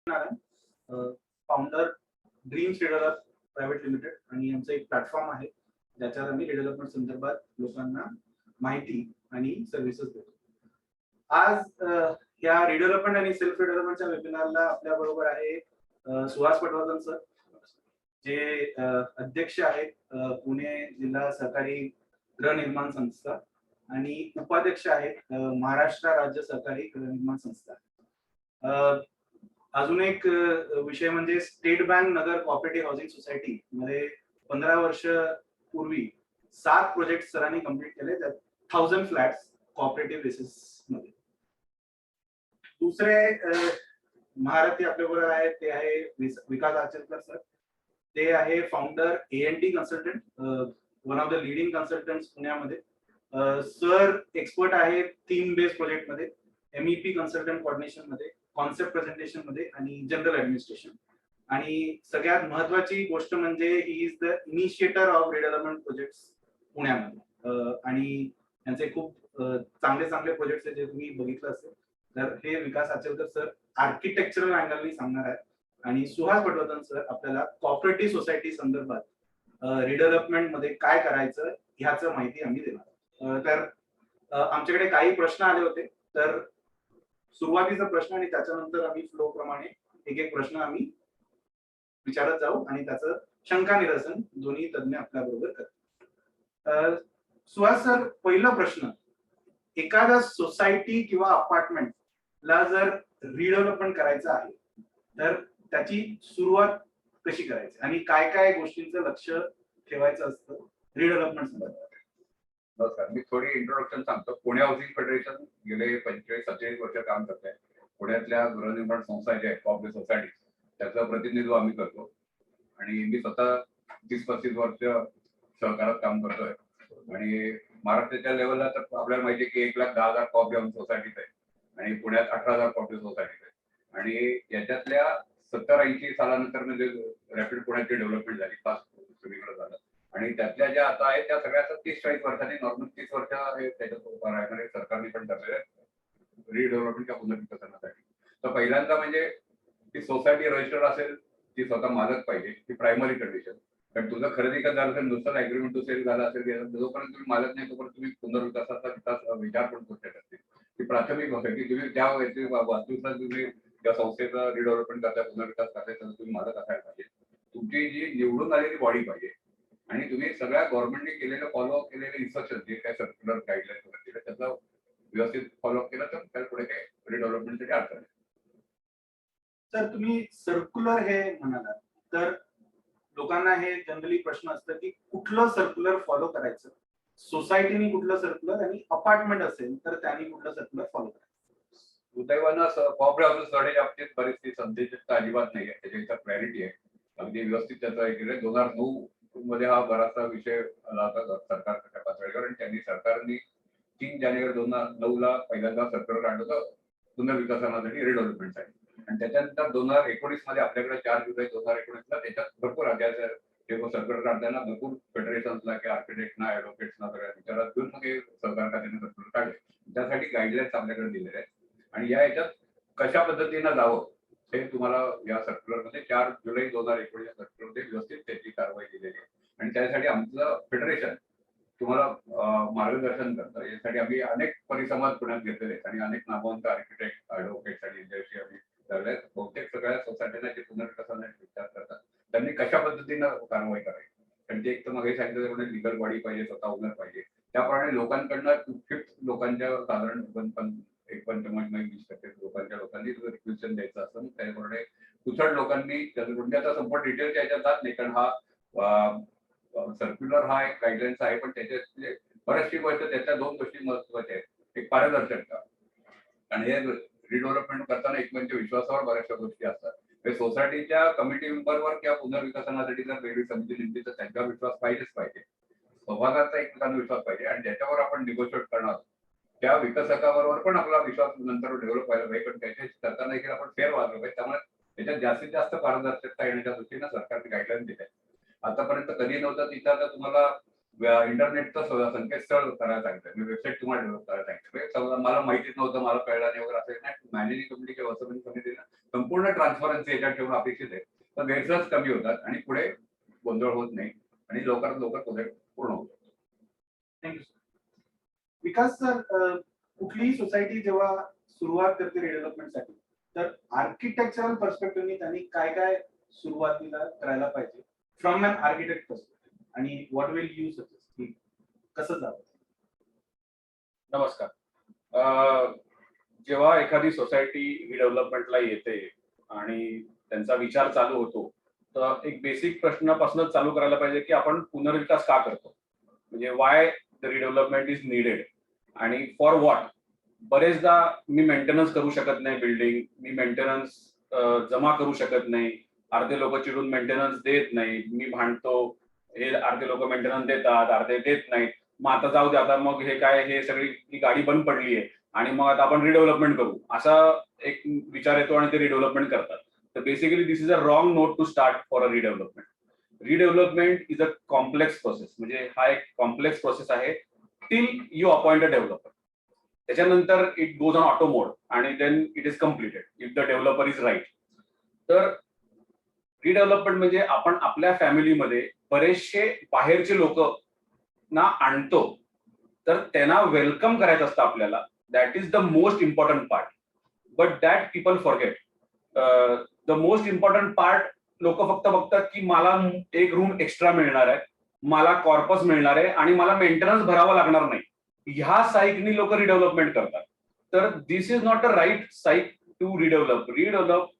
Founder dreams develop private limited आणि आमचं एक प्लॅटफॉर्म आहे ज्याच्यात आम्ही डेव्हलपमेंट संदर्भात लोकांना माहिती आणि सर्व्हिसेस देतो. आज या रिडेव्हलपमेंट आणि सेल्फ रिडेव्हलपमेंटच्या वेबिनारला आपल्या बरोबर आहे सुहास पटवर्धन सर, जे अध्यक्ष आहेत पुणे जिल्हा सहकारी गृहनिर्माण संस्था आणि उपाध्यक्ष आहेत महाराष्ट्र राज्य सहकारी गृहनिर्माण संस्था. अजून एक विषय म्हणजे स्टेट बँक नगर कोऑपरेटिव्ह हाऊसिंग सोसायटी मध्ये 15 वर्ष पूर्वी 7 प्रोजेक्ट सरांनी कंप्लीट केले, त्यात 1000 फ्लॅट्स कोऑपरेटिव्ह बेसिस मध्ये. दुसरे महारथी आपल्याबरोबर आहेत ते आहे विकास आचरेकर सर. ते आहे founder ANT consultant, one of the leading consultants पुण्यामध्ये. सर एक्सपर्ट आहे थीम बेस्ड प्रोजेक्ट मध्ये, MEP कन्सल्टंट कोऑर्डिनेशन मध्ये, कॉन्सेप्ट प्रेझेंटेशन मध्ये आणि जनरल ऍडमिनिस्ट्रेशन. आणि सगळ्यात महत्वाची गोष्ट म्हणजे he is the initiator of redevelopment projects पुण्यामध्ये. आणि त्यांचे खूप चांगले चांगले प्रोजेक्ट्स आहेत जे तुम्ही बघितलं असेल. तर हे विकास आचरेकर सर आर्किटेक्चरल अँगलनी सांगणार आहेत आणि सुहास पटवर्धन सर आपल्याला कॉपरेटिव्ह सोसायटी संदर्भात रिडेव्हलपमेंट मध्ये काय करायचं ह्याचं माहिती आम्ही देणार. तर आमच्याकडे काही प्रश्न आले होते, तर सुरुवातीचा प्रश्न आणि त्याच्यानंतर आम्ही फ्लो प्रमाणे एक एक प्रश्न आम्ही विचारत जाऊ आणि त्याचं शंका निरसन दोन्ही तज्ञ आपल्या बरोबर करतात. सुहास सर, पहिला प्रश्न, एखाद्या सोसायटी किंवा अपार्टमेंट ला जर रिडेव्हलपमेंट करायचं आहे तर त्याची सुरुवात कशी करायची आणि काय काय गोष्टींचं लक्ष ठेवायचं असतं रिडेव्हलपमेंट संदर्भात? नमस्कार, मी थोडी इंट्रोडक्शन सांगतो. पुणे हाऊसिंग फेडरेशन गेले 45-47 वर्ष काम करत आहे. पुण्यातल्या गृहनिर्माण संस्था ज्या आहेत कोऑपरेटिव्ह सोसायटी, त्याचं प्रतिनिधित्व आम्ही करतो आणि मी स्वतः 30-35 वर्ष सहकारात काम करतोय. आणि महाराष्ट्राच्या लेवलला तर आपल्याला माहिती आहे की 1,10,000 कोऑपरेटिव्ह सोसायटीज आहे आणि पुण्यात 18,000 कोऑपरेटिव्ह सोसायटीज आहे. आणि याच्यातल्या 70-80 सालानंतर म्हणजे रॅपिड पुण्याची डेव्हलपमेंट झाली, फास्ट सगळीकडे झालं. आणि त्यातल्या ज्या आता आहेत त्या सगळ्या 30-40 वर्षांनी, नॉर्मल 30 वर्ष त्याच्यात सरकारने पण ठरलेलं रिडेव्हलपमेंटच्या पुनर्विकसनासाठी. तर पहिल्यांदा म्हणजे ती सोसायटी रजिस्टर्ड असेल, ती स्वतः मालक पाहिजे, ती प्रायमरी कंडिशन. कारण तुझं खरेदी करत झालं असेल, नुसतं अग्रीमेंट टू सेल झालं असेल, जोपर्यंत तुम्ही मालक नाही तोपर्यंत तुम्ही पुनर्विकासाचा विचार पण करू शकत नाही. ती प्राथमिक गोष्ट आहे की तुम्ही त्या वास्तविकता तुम्ही त्या संस्थेचं रिडेव्हलपमेंट करताय, पुनर्विकास करताय, तर तुम्ही मालक असायला पाहिजे. तुमची जी निवडून आलेली बॉडी पाहिजे आणि तुम्ही सगळ्या गव्हर्नमेंटने केलेलं फॉलोअप केलेले इन्स्ट्रक्शन जे काय सर्क्युलर गाईडलाईन वगैरे दिलं त्याचा व्यवस्थित फॉलोअप केलं तर त्याला पुढे काय रिडेव्हलपमेंटसाठी अडचण आहे. सर, तुम्ही सर्क्युलर हे म्हणालात, तर लोकांना हे जनरली प्रश्न असतं की कुठलं सर्क्युलर फॉलो करायचं, सोसायटीने कुठलं सर्क्युलर आणि अपार्टमेंट असेल तर त्यांनी कुठलं सर्क्युलर फॉलो करायचं. दुर्दैवानं कोऑपरेटिव्ह हाऊसेस लढायच्या बाबतीत बरीचशी संदेशकता अजिबात नाही आहे. त्याच्या क्लॅरिटी आहे, अगदी व्यवस्थित त्याचं हे केलं. 2009 मध्ये हा बराचसा विषय आला होता सरकारच्या पातळीवर आणि त्यांनी सरकारने 3 जानेवारी 2009 पहिल्यांदा सर्क्युलर काढलं होतं पुनर्विकसनासाठी रिडेव्हलपमेंटसाठी. आणि त्याच्यानंतर 2019 मध्ये आपल्याकडे 4 जुलै 2019 त्याच्यात भरपूर राज्याच्या सर्क्युलर काढताना भरपूर फेडरेशन्सला किंवा आर्किटेक्टना, ऍडव्होकेट्सना सगळ्या विचारात घेऊन मग हे सरकार खात्याने सर्क्युलर काढले. त्यासाठी गाईडलाईन्स आपल्याकडे दिलेले आहेत आणि या याच्यात कशा पद्धतीनं जावं हे तुम्हाला या सर्क्युलरमध्ये 4 जुलै 2019 सर्क्युलरमध्ये व्यवस्थित त्याची कारवाई दिलेली आहे. आणि त्यासाठी आमचं फेडरेशन तुम्हाला मार्गदर्शन करतं. यासाठी आम्ही अनेक परिसंवाद पुण्यात घेतलेले आहेत आणि अनेक नामवंत आर्किटेक्ट, ऍडव्होकेट्स आणि यांच्याविषयी आम्ही ठरले. बहुतेक सगळ्या सोसायटीना जे पुनर्विकसनासाठी विचार करतात त्यांनी कशा पद्धतीनं कारवाई करावी. कारण ते एक तर मग हे सांगितलं म्हणजे लिगल बॉडी पाहिजे, स्वतः ओनर पाहिजे. त्याप्रमाणे लोकांकडनं 50 लोकांच्या साधारण 15-20% लोकांनी रिक्वेशन द्यायचं असतं. त्याप्रमाणे कुशल लोकांनी त्याचा संपूर्ण डिटेल्स याच्यात जात नाही, कारण हा सर्क्युलर हा एक गाईडलाईन्स आहे. पण त्याच्यात बऱ्याचशी गोष्ट, त्याच्या 2 गोष्टी महत्वाच्या आहेत. एक पारदर्शकता, आणि हे रिडेव्हलपमेंट करताना एकमेकांच्या विश्वासावर बऱ्याचशा गोष्टी असतात. सोसायटीच्या कमिटी मेंबरवर किंवा पुनर्विकसनासाठी जर वेगळी समिती नेमली तर त्यांच्यावर विश्वास पाहिजेच पाहिजे. सभागाचा एकमेकांना विश्वास पाहिजे आणि ज्याच्यावर आपण निगोशिएट करणार त्या विकसकाबरोबर पण आपला विश्वास नंतर डेव्हलप व्हायला पाहिजे. पण त्याच्या करताना देखील आपण फेअर वागलं पाहिजे. त्यामुळे त्याच्यात जास्तीत जास्त पारदर्शकता येण्याच्या दृष्टीनं सरकारने गाईडलाईन दिले. आतापर्यंत कधी नव्हतं तिथं आता तुम्हाला इंटरनेटचं संकेतस्थळ करायला सांगितलं, वेबसाईट तुम्हाला डेव्हलप करायला सांगितलं. समजा मला माहितीच नव्हतं, मला कळलं नाही वगैरे असं नाही. मॅनेजिंग कमिटी किंवा समितीनं संपूर्ण ट्रान्सपरन्सी याच्यात ठेवून अपेक्षित आहे, तर गैरसमज कमी होतात आणि पुढे गोंधळ होत नाही आणि लवकरात लवकर प्रोजेक्ट पूर्ण होतो. Thank you sir. विकास सर, कुठलीही सोसायटी जेव्हा सुरुवात करते रिडेव्हलपमेंटसाठी, तर आर्किटेक्चरल पर्स्पेक्टिव्हनी त्यांनी काय काय सुरुवातीला करायला पाहिजे फ्रॉम अन आर्किटेक्ट पर्स्पेक्टिव्ह, आणि व्हॉट विल यू सजेस्ट की कसं जावं? नमस्कार. जेव्हा एखादी सोसायटी रिडेव्हलपमेंटला येते आणि त्यांचा विचार चालू होतो, तर एक बेसिक प्रश्नापासूनच चालू करायला पाहिजे की आपण पुनर्विकास का करतो, म्हणजे why the redevelopment is needed आणि फॉर व्हॉट. बरेचदा मी मेंटेनन्स करू शकत नाही बिल्डिंग, मी मेंटेनन्स जमा करू शकत नाही, अर्धे लोक चिडून मेंटेनन्स देत नाही, मी भांडतो, हे अर्धे लोक मेंटेनन्स देतात, अर्धे देत नाहीत. मग आता जाऊ दे, आता मग हे काय, हे सगळी ही गाडी बंद पडली आहे आणि मग आता आपण रिडेव्हलपमेंट करू, असा एक विचार येतो आणि ते रिडेव्हलपमेंट करतात. तर basically this is a wrong note to start for a redevelopment. Redevelopment is a complex process, म्हणजे हा एक कॉम्प्लेक्स प्रोसेस आहे till you appoint a developer. त्याच्यानंतर it goes on auto mode आणि then it is completed if the developer is right. तर redevelopment म्हणजे आपण आपल्या फॅमिलीमध्ये बरेचसे बाहेरचे लोक ना आणतो, तर त्यांना वेलकम करायचं असतं आपल्याला. That is the most important part, but that people forget. The most important part लोक फक्त बघतात की मला एक रूम एक्स्ट्रा मिळणार आहे, मला कॉर्पस मिळणार आहे आणि मला मेंटेनन्स भरावा लागणार नाही. ह्या साईकनी लोक रिडेव्हलपमेंट करतात. तर this is not a right psych to redevelop. Redevelop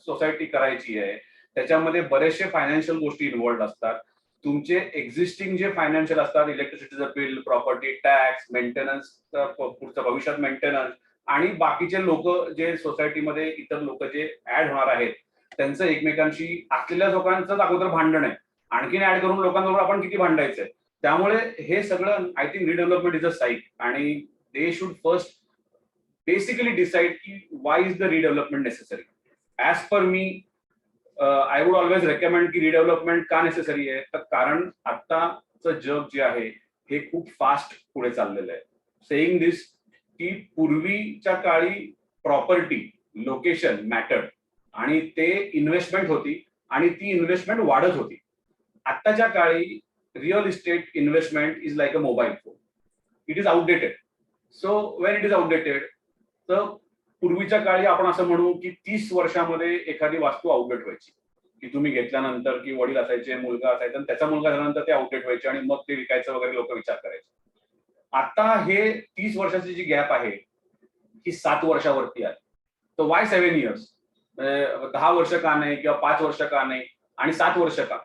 society करायची आहे, त्याच्यामध्ये बरेचसे फायनान्शियल गोष्टी इन्व्हॉल्ड असतात. तुमचे एक्झिस्टिंग जे फायनान्शियल असतात, इलेक्ट्रिसिटीचं बिल, प्रॉपर्टी टॅक्स, मेंटेनन्स, पुढचं भविष्यात मेंटेनन्स, आणि बाकीचे लोक जे सोसायटीमध्ये इतर लोक जे ऍड होणार आहेत त्यांचं एकमेकांशी असलेल्या लोकांचं अगोदर भांडण आहे, आणखीन ऍड करून लोकांबरोबर आपण किती भांडायचंय. त्यामुळे हे सगळं I think redevelopment is a psych आणि they should first basically decide की why is the redevelopment necessary. As per me I would always recommend की रिडेव्हलपमेंट का नेसेसरी आहे, तर कारण आत्ताचं जग जे आहे हे खूप फास्ट पुढे चाललेलं आहे. सेईंग दिस की पूर्वीच्या काळी प्रॉपर्टी, लोकेशन मॅटर्ड आणि ते इन्व्हेस्टमेंट होती आणि ती इन्व्हेस्टमेंट वाढत होती. आत्ताच्या काळी real estate investment is like a mobile phone. It is outdated. So when it is outdated, तर पूर्वीच्या काळी आपण असं म्हणू की 30 वर्षामध्ये एखादी वास्तू आउटडेट व्हायची, की तुम्ही घेतल्यानंतर की वडील असायचे, मुलगा असायचा आणि त्याचा मुलगा झाल्यानंतर ते आउटडेट व्हायचे आणि मग ते विकायचं वगैरे लोक विचार करायचे. आता हे 30 वर्षाची जी गॅप आहे ही 7 वर्षावरती आहे. तर वाय 7 इयर्स? 10 वर्ष का नाही किंवा 5 वर्ष का नाही आणि 7 वर्ष का?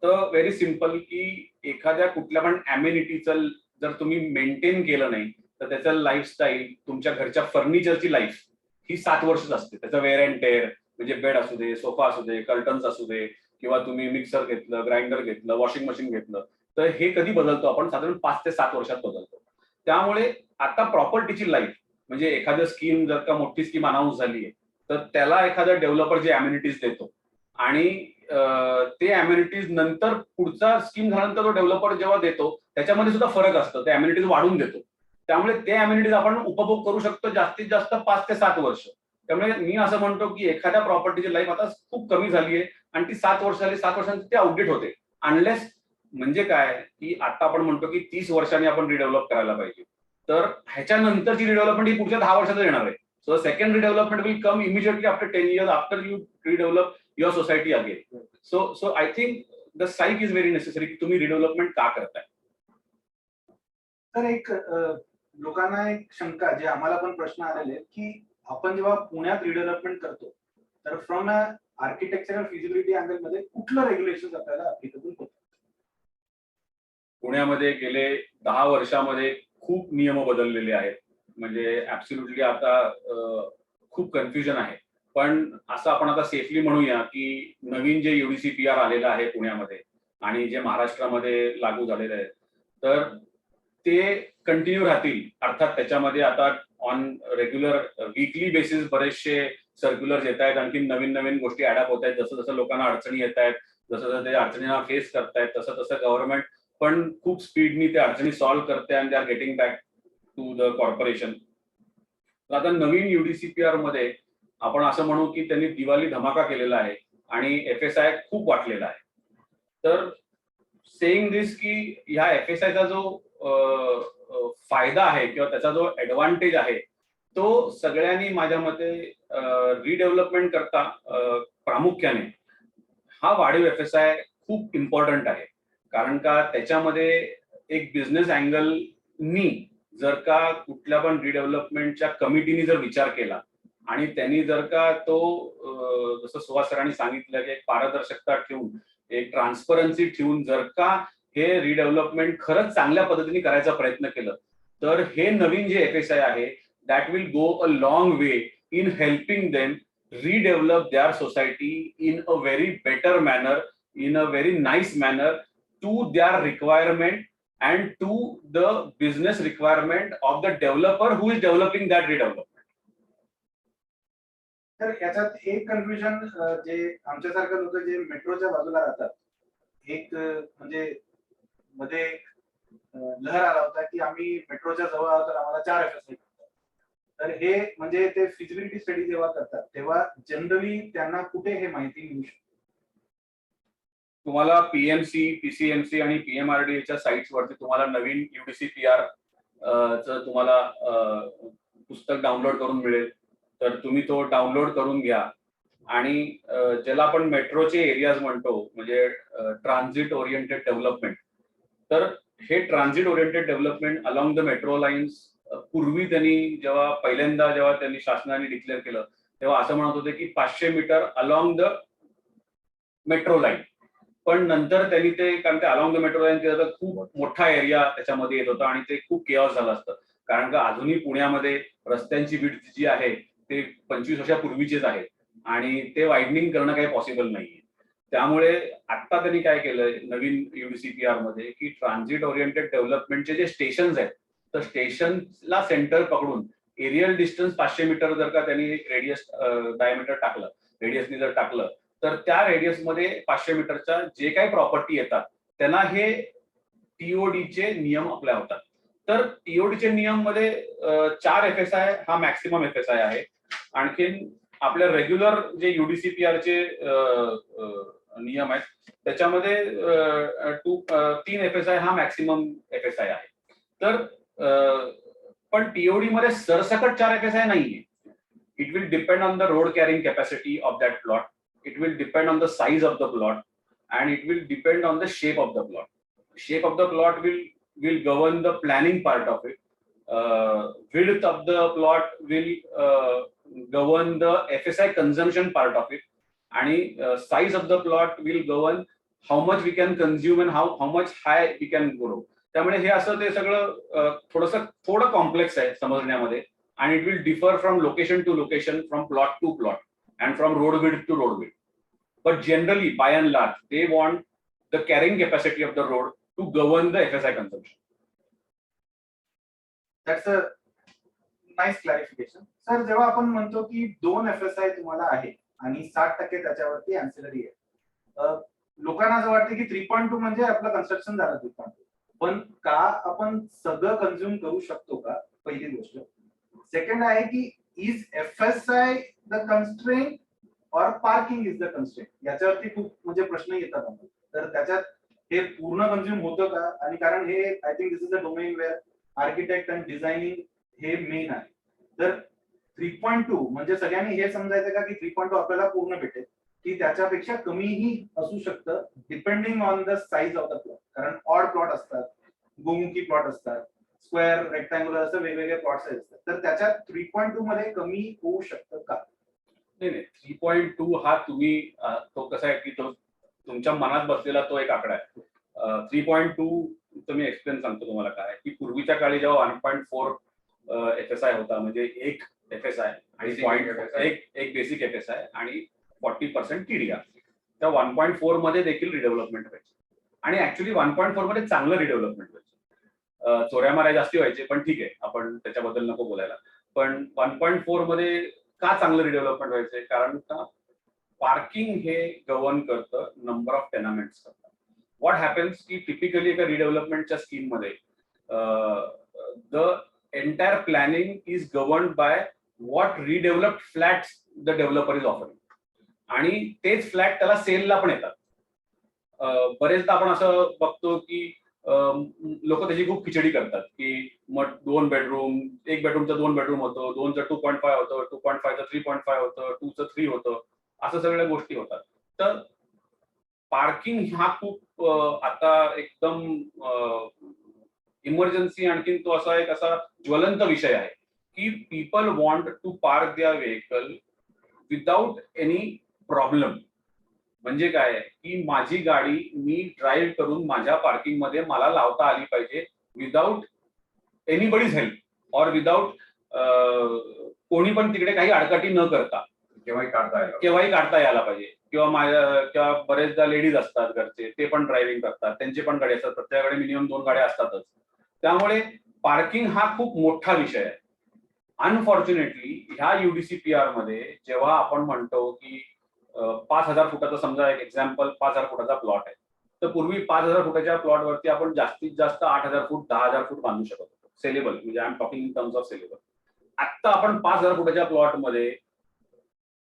तर व्हेरी सिम्पल की एखाद्या कुठल्या पण अम्युनिटीचं जर तुम्ही मेंटेन केलं नाही तर त्याचं लाईफस्टाईल, तुमच्या घरच्या फर्निचरची लाईफ ही 7 वर्षच असते. त्याचं वेअर अँड टेअर, म्हणजे बेड असू दे, सोफा असू दे, कर्टन्स असू दे, किंवा तुम्ही मिक्सर घेतलं, ग्राइंडर घेतलं, वॉशिंग मशीन घेतलं, तर हे कधी बदलतो आपण? साधारण 5 ते 7 वर्षात बदलतो. त्यामुळे आता प्रॉपर्टीची लाईफ, म्हणजे एखादं स्कीम जर का मोठी स्कीम अनाऊन्स झाली आहे तर त्याला एखादा डेव्हलपर जे अम्युनिटीज देतो आणि ते अम्युनिटीज नंतर पुढचा स्कीम झाल्यानंतर तो डेव्हलपर जेव्हा देतो त्याच्यामध्ये सुद्धा फरक असतो, ते अम्युनिटीज वाढून देतो. त्यामुळे ते अम्युनिटीज आपण उपभोग करू शकतो जास्तीत जास्त 5 ते 7 वर्ष. त्यामुळे मी असं म्हणतो की एखाद्या प्रॉपर्टीची लाईफ आता खूप कमी झाली आहे आणि ती 7 वर्ष झाली, 7 वर्षांची ती आउटडेट होते. अनलेस, म्हणजे काय की आता आपण म्हणतो की 30 वर्षांनी आपण रिडेव्हलप करायला पाहिजे, तर ह्याच्यानंतरची रिडेव्हलपमेंट ही पुढच्या 10 वर्षात येणार आहे. So second redevelopment will come immediately after 10 years after you redevelop your society again. So I think the psych is very necessary की तुम्ही रिडेव्हलपमेंट का करताय. तर एक लोकांना एक शंका, जे आम्हाला पण प्रश्न आलेले आहेत, की आपण जेव्हा पुण्यात रिडेव्हलपमेंट करतो तर from a architectural feasibility angle मध्ये कुठलं रेग्युलेशन आपल्याला अप्लिकेबल होतं? पुण्यामध्ये गेले 10 वर्षामध्ये खूप नियम बदललेले आहेत, म्हणजे ऍब्सोल्युटली आता खूप कन्फ्युजन आहे. पण असं आपण आता सेफली म्हणूया की नवीन जे UDCPR आलेलं आहे पुण्यामध्ये आणि जे महाराष्ट्रामध्ये लागू झालेलं आहे, तर ते कंटिन्यू राहतील. अर्थात त्याच्यामध्ये आता ऑन रेग्युलर वीकली बेसिस बरेचसे सर्क्युलर्स येत आहेत, आणखी नवीन नवीन गोष्टी ऍडअप होत आहेत. जसं जसं लोकांना अडचणी येत आहेत, जसं जसं ते अडचणींना फेस करतायत, तसं तसं गव्हर्नमेंट पण खूप स्पीडनी त्या अडचणी सॉल्व्ह करते आणि they are getting back to the corporation. आता नवीन UDCPR मध्ये आपण असं म्हणू की त्यांनी दिवाळी धमाका केलेला आहे आणि FSI खूप वाटलेला आहे. तर सेइंग दिस की ह्या FSIचा जो फायदा आहे किंवा त्याचा जो ऍडव्हान्टेज आहे तो सगळ्यांनी माझ्या मते रिडेव्हलपमेंट करता प्रामुख्याने हा वाढीव FSI खूप इम्पॉर्टंट आहे. कारण का त्याच्यामध्ये एक बिझनेस अँगलनी जर का कुठल्या पण रिडेव्हलपमेंटच्या कमिटीने जर विचार केला आणि त्यांनी जर का तो जसं सुहास सरांनी सांगितलं की एक पारदर्शकता ठेवून एक ट्रान्सपरन्सी ठेवून जर का हे रिडेव्हलपमेंट खरंच चांगल्या पद्धतीने करायचा प्रयत्न केलं तर हे नवीन जे FSI आहे that will go a long way in helping them redevelop their society in a very better manner, in a very nice manner to their requirement and to the business requirement of the developer who is developing that redevelopment. तर याच्यात एक confusion जे आमच्यासारखं लोक जे मेट्रोच्या बाजूला राहतात, एक म्हणजे मध्ये लहर आला होता की आम्ही मेट्रोच्या जवळ आहोत तर आम्हाला 4 FSI. तर हे म्हणजे ते फिजिबिलिटी स्टडी जेव्हा करतात तेव्हा जनरली त्यांना कुठे हे माहिती मिळू शकते? तुम्हाला PMC, PCMC आणि PMRDAच्या साइट्स वरती तुम्हाला नवीन UDCPR चं तुम्हाला पुस्तक डाउनलोड करून मिळेल. तर तुम्ही तो डाउनलोड करून घ्या आणि ज्याला आपण मेट्रोचे एरियाज म्हणतो म्हणजे ट्रान्झिट ओरिएंटेड डेव्हलपमेंट. तर हे transit oriented development along the metro lines पूर्वी त्यांनी जेव्हा त्यांनी शासनाने डिक्लेअर केलं तेव्हा असं म्हणत होते की 500 metre along the metro line. पण नंतर त्यांनी ते कारण ते अलॉंग द मेट्रो लाईन केलं तर खूप मोठा एरिया त्याच्यामध्ये येत होता आणि ते खूप केऑस झालं असतं. कारण का अजूनही पुण्यामध्ये रस्त्यांची विड्थ जी आहे ते 25 वर्षापूर्वीचेच आहे आणि ते वाईडनिंग करणं काही पॉसिबल नाहीये. त्यामुळे आता त्यांनी काय केलंय नवीन UDCPR मध्ये की ट्रान्झिट ओरिएंटेड डेव्हलपमेंटचे जे स्टेशन्स आहेत तर स्टेशनला सेंटर पकडून एरियल डिस्टन्स 500 मीटर जर का त्यांनी रेडियस डायमीटर टाकलं, रेडियसनी जर टाकलं तर त्या रेडियसमध्ये 500 मीटरच्या जे काही प्रॉपर्टी येतात त्यांना हे TODचे नियम अप्लाय होतात. तर TODचे नियम मध्ये 4 FSI हा मॅक्सिमम FSI आहे. आणखीन आपल्या रेग्युलर जे UDCPRचे नियम आहेत त्याच्यामध्ये 3 FSI हा मॅक्सिमम FSI आहे. तर पण TOD मध्ये सरसकट 4 FSI नाहीये. It will depend on the road carrying capacity of that plot. It will depend on the size of the plot and it will depend on the shape of the plot. Shape of the plot will govern the planning part of it. Width of the plot will govern the FSI consumption part of it. And size of the plot will govern how much we can consume and how much high we can grow. त्यामुळे हे असं ते सगळं थोडं complex आहे समजण्यामध्ये आणि it will differ from location to location, from plot to plot and from road width to road width. But generally, by and large, they want the carrying capacity of the road to govern the FSI consumption. That's a nice clarification. Sir, जेव्हा आपण म्हणतो की 2 FSI तुम्हाला आहे आणि 60% त्याच्यावरती ancillary आहे, लोकांना असं वाटतं की 3.2 म्हणजे आपलं कन्स्ट्रक्शन झालं 3.2. पण का आपण सगळं कन्झ्युम करू शकतो का? पहिली गोष्ट. सेकंड आहे की इज FSI द कन्स्ट्रेंट और पार्किंग इज द कन्स्ट्रेंट? याच्यावरती खूप म्हणजे प्रश्न येतात आम्हाला. तर त्याच्यात हे पूर्ण कन्झ्युम होतं का? आणि कारण हे I think this is a domain where architect and designing हे मेन आहे. तर 3.2 म्हणजे सगळ्यांनी हे समजायचं का की 3.2 आपल्याला पूर्ण भेटेल की त्याच्यापेक्षा कमीही असू शकतं depending on the size of the plot. कारण ऑड प्लॉट असतात, गोमुखी प्लॉट असतात, स्क्वेअर, रेक्टँग्युलर असं वेगवेगळे प्लॉट्स असतात. तर त्याच्यात 3.2 मध्ये कमी होऊ शकतं का? नाही, 3.2 हा तुम्ही तो कसा आहे की तो तुमच्या मनात बसलेला तो एक आकडा आहे. 3.2 तुम्ही एक्सप्लेन सांगतो तुम्हाला काय की पूर्वीच्या काळी जेव्हा 1.4 FSI होता म्हणजे एक FSI आणि एक बेसिक FSI आणि 40% TDR. त्या 1.4 मध्ये देखील रिडेव्हलपमेंट व्हायची आणि ऍक्च्युली 1.4 मध्ये चांगलं रिडेव्हलपमेंट व्हायचं. चोऱ्या माऱ्या जास्ती व्हायचे पण ठीक आहे आपण त्याच्याबद्दल नको बोलायला. पण 1.4 मध्ये का चांगलं रिडेव्हलपमेंट व्हायचंय? कारण का पार्किंग हे गव्हर्न करतं नंबर ऑफ टेनामेंट्स करतात. व्हॉट हॅपन्स की टिपिकली एका रिडेव्हलपमेंटच्या स्कीम मध्ये the entire planning is governed by what redeveloped flats the developer is offering, आणि तेच फ्लॅट त्याला सेलला पण येतात. बरेचदा आपण असं बघतो की लोक त्याची खूप खिचडी करतात की मग 2 बेडरूम, 1 बेडरूमचं 2 बेडरूम होतं, 2चं 2.5 होतं, 2.5चं 3.5 होतं, 2चं 3 होतं, असं सगळ्या गोष्टी होतात. तर पार्किंग हा खूप आता एकदम इमर्जन्सी, आणखीन तो असा एक असा ज्वलंत विषय आहे की people want to park their vehicle without any problem. म्हणजे काय की माझी गाडी मी ड्राईव्ह करून माझ्या पार्किंग मध्ये मला लावता आली पाहिजे without anybody's help or without कोणी पण तिकडे काही आडकाठी न करता केव्हाही काढता येईल. केव्हाही काढता यायला पाहिजे. किंवा बरेचदा लेडीज असतात घरचे, ते पण ड्रायव्हिंग करतात, त्यांची पण गाडी असतात, प्रत्येकाकडे मिनिमम 2 गाड्या असतातच. त्यामुळे पार्किंग हा खूप मोठा विषय आहे. अनफॉर्च्युनेटली ह्या UDCPR मध्ये जेव्हा आपण म्हणतो की 5,000 फुटाचा, समजा एक एक्झाम्पल 5,000 फुटाचा प्लॉट आहे, तर पूर्वी 5,000 फुटाच्या प्लॉटवरती आपण जास्तीत जास्त 8,000 फूट 10,000 फूट बांधू शकत होतो सेलेबल, म्हणजे I am talking in terms of saleable. आता आपण 5,000 फुटाच्या प्लॉटमध्ये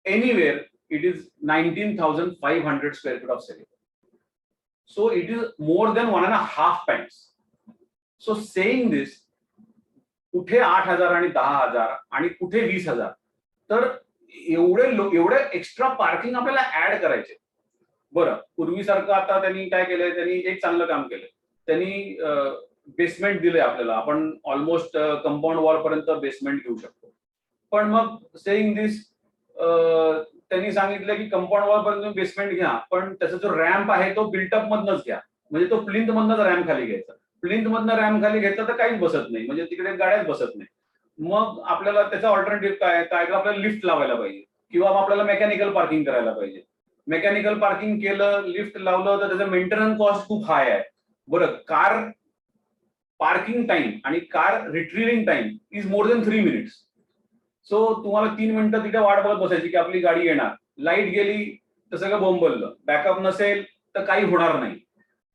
anywhere it is 19,500 square feet of sellable. So it is more than 1.5 times. So saying this, कुठे 8,000 आणि 10,000 आणि कुठे 20,000, तर एवढे एक्स्ट्रा पार्किंग आपल्याला ऍड करायचे. बरं, पूर्वीसारखं आता त्यांनी काय केलंय, त्यांनी एक चांगलं काम केलंय, त्यांनी बेसमेंट दिलंय आपल्याला, आपण ऑलमोस्ट कंपाऊंड वॉल पर्यंत बेसमेंट घेऊ शकतो. पण मग सेईंग दिस त्यांनी सांगितलं की कंपाऊंड वॉल पर्यंत बेसमेंट घ्या, पण त्याचा जो रॅम्प आहे तो बिल्टअप मधनच घ्या, म्हणजे तो प्लिंथ मधनच रॅम्प खाली घ्यायचा. प्लिंथ मधनं रॅम्प खाली घेतला तर काहीच बसत नाही, म्हणजे तिकडे गाड्याच बसत नाही. मग आपल्याला त्याचा ऑल्टरनेटिव्ह काय, आपल्याला लिफ्ट लावायला पाहिजे, किंवा आपल्याला मेकॅनिकल पार्किंग करायला पाहिजे. मेकॅनिकल पार्किंग केलं, लिफ्ट लावलं, तर त्याचं मेंटेनन्स कॉस्ट खूप हाय आहे. बरं, कार पार्किंग टाइम आणि car retrieving time is more than 3 minutes. So तुम्हाला 3 मिनिटं तिथे वाट बघत बसायची की आपली गाडी येणार, लाईट गेली तर सगळं बोंबललं, बॅकअप नसेल तर काही होणार नाही.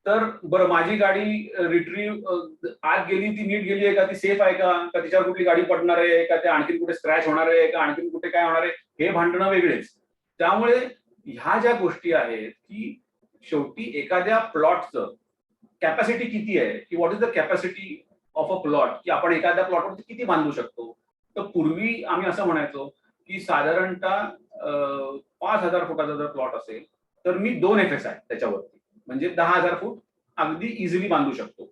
तर बरं, माझी गाडी रिट्रीव्ह आत गेली, ती नीट गेली आहे का, ती सेफ आहे का तिच्यावर कुठली गाडी पडणार आहे का, ते आणखीन कुठे स्क्रॅच होणार आहे का, आणखीन कुठे काय होणार आहे, हे भांडणं वेगळेच. त्यामुळे ह्या ज्या गोष्टी आहेत की शेवटी एखाद्या प्लॉटचं कॅपॅसिटी किती आहे, की what is the capacity of a plot, की आपण एखाद्या प्लॉटवरती किती बांधू शकतो. तर पूर्वी आम्ही असं म्हणायचो की साधारणतः 5,000 फुटाचा जर प्लॉट असेल तर मी 2 FSI त्याच्यावरती, म्हणजे 10,000 फूट अगदी इझिली बांधू शकतो.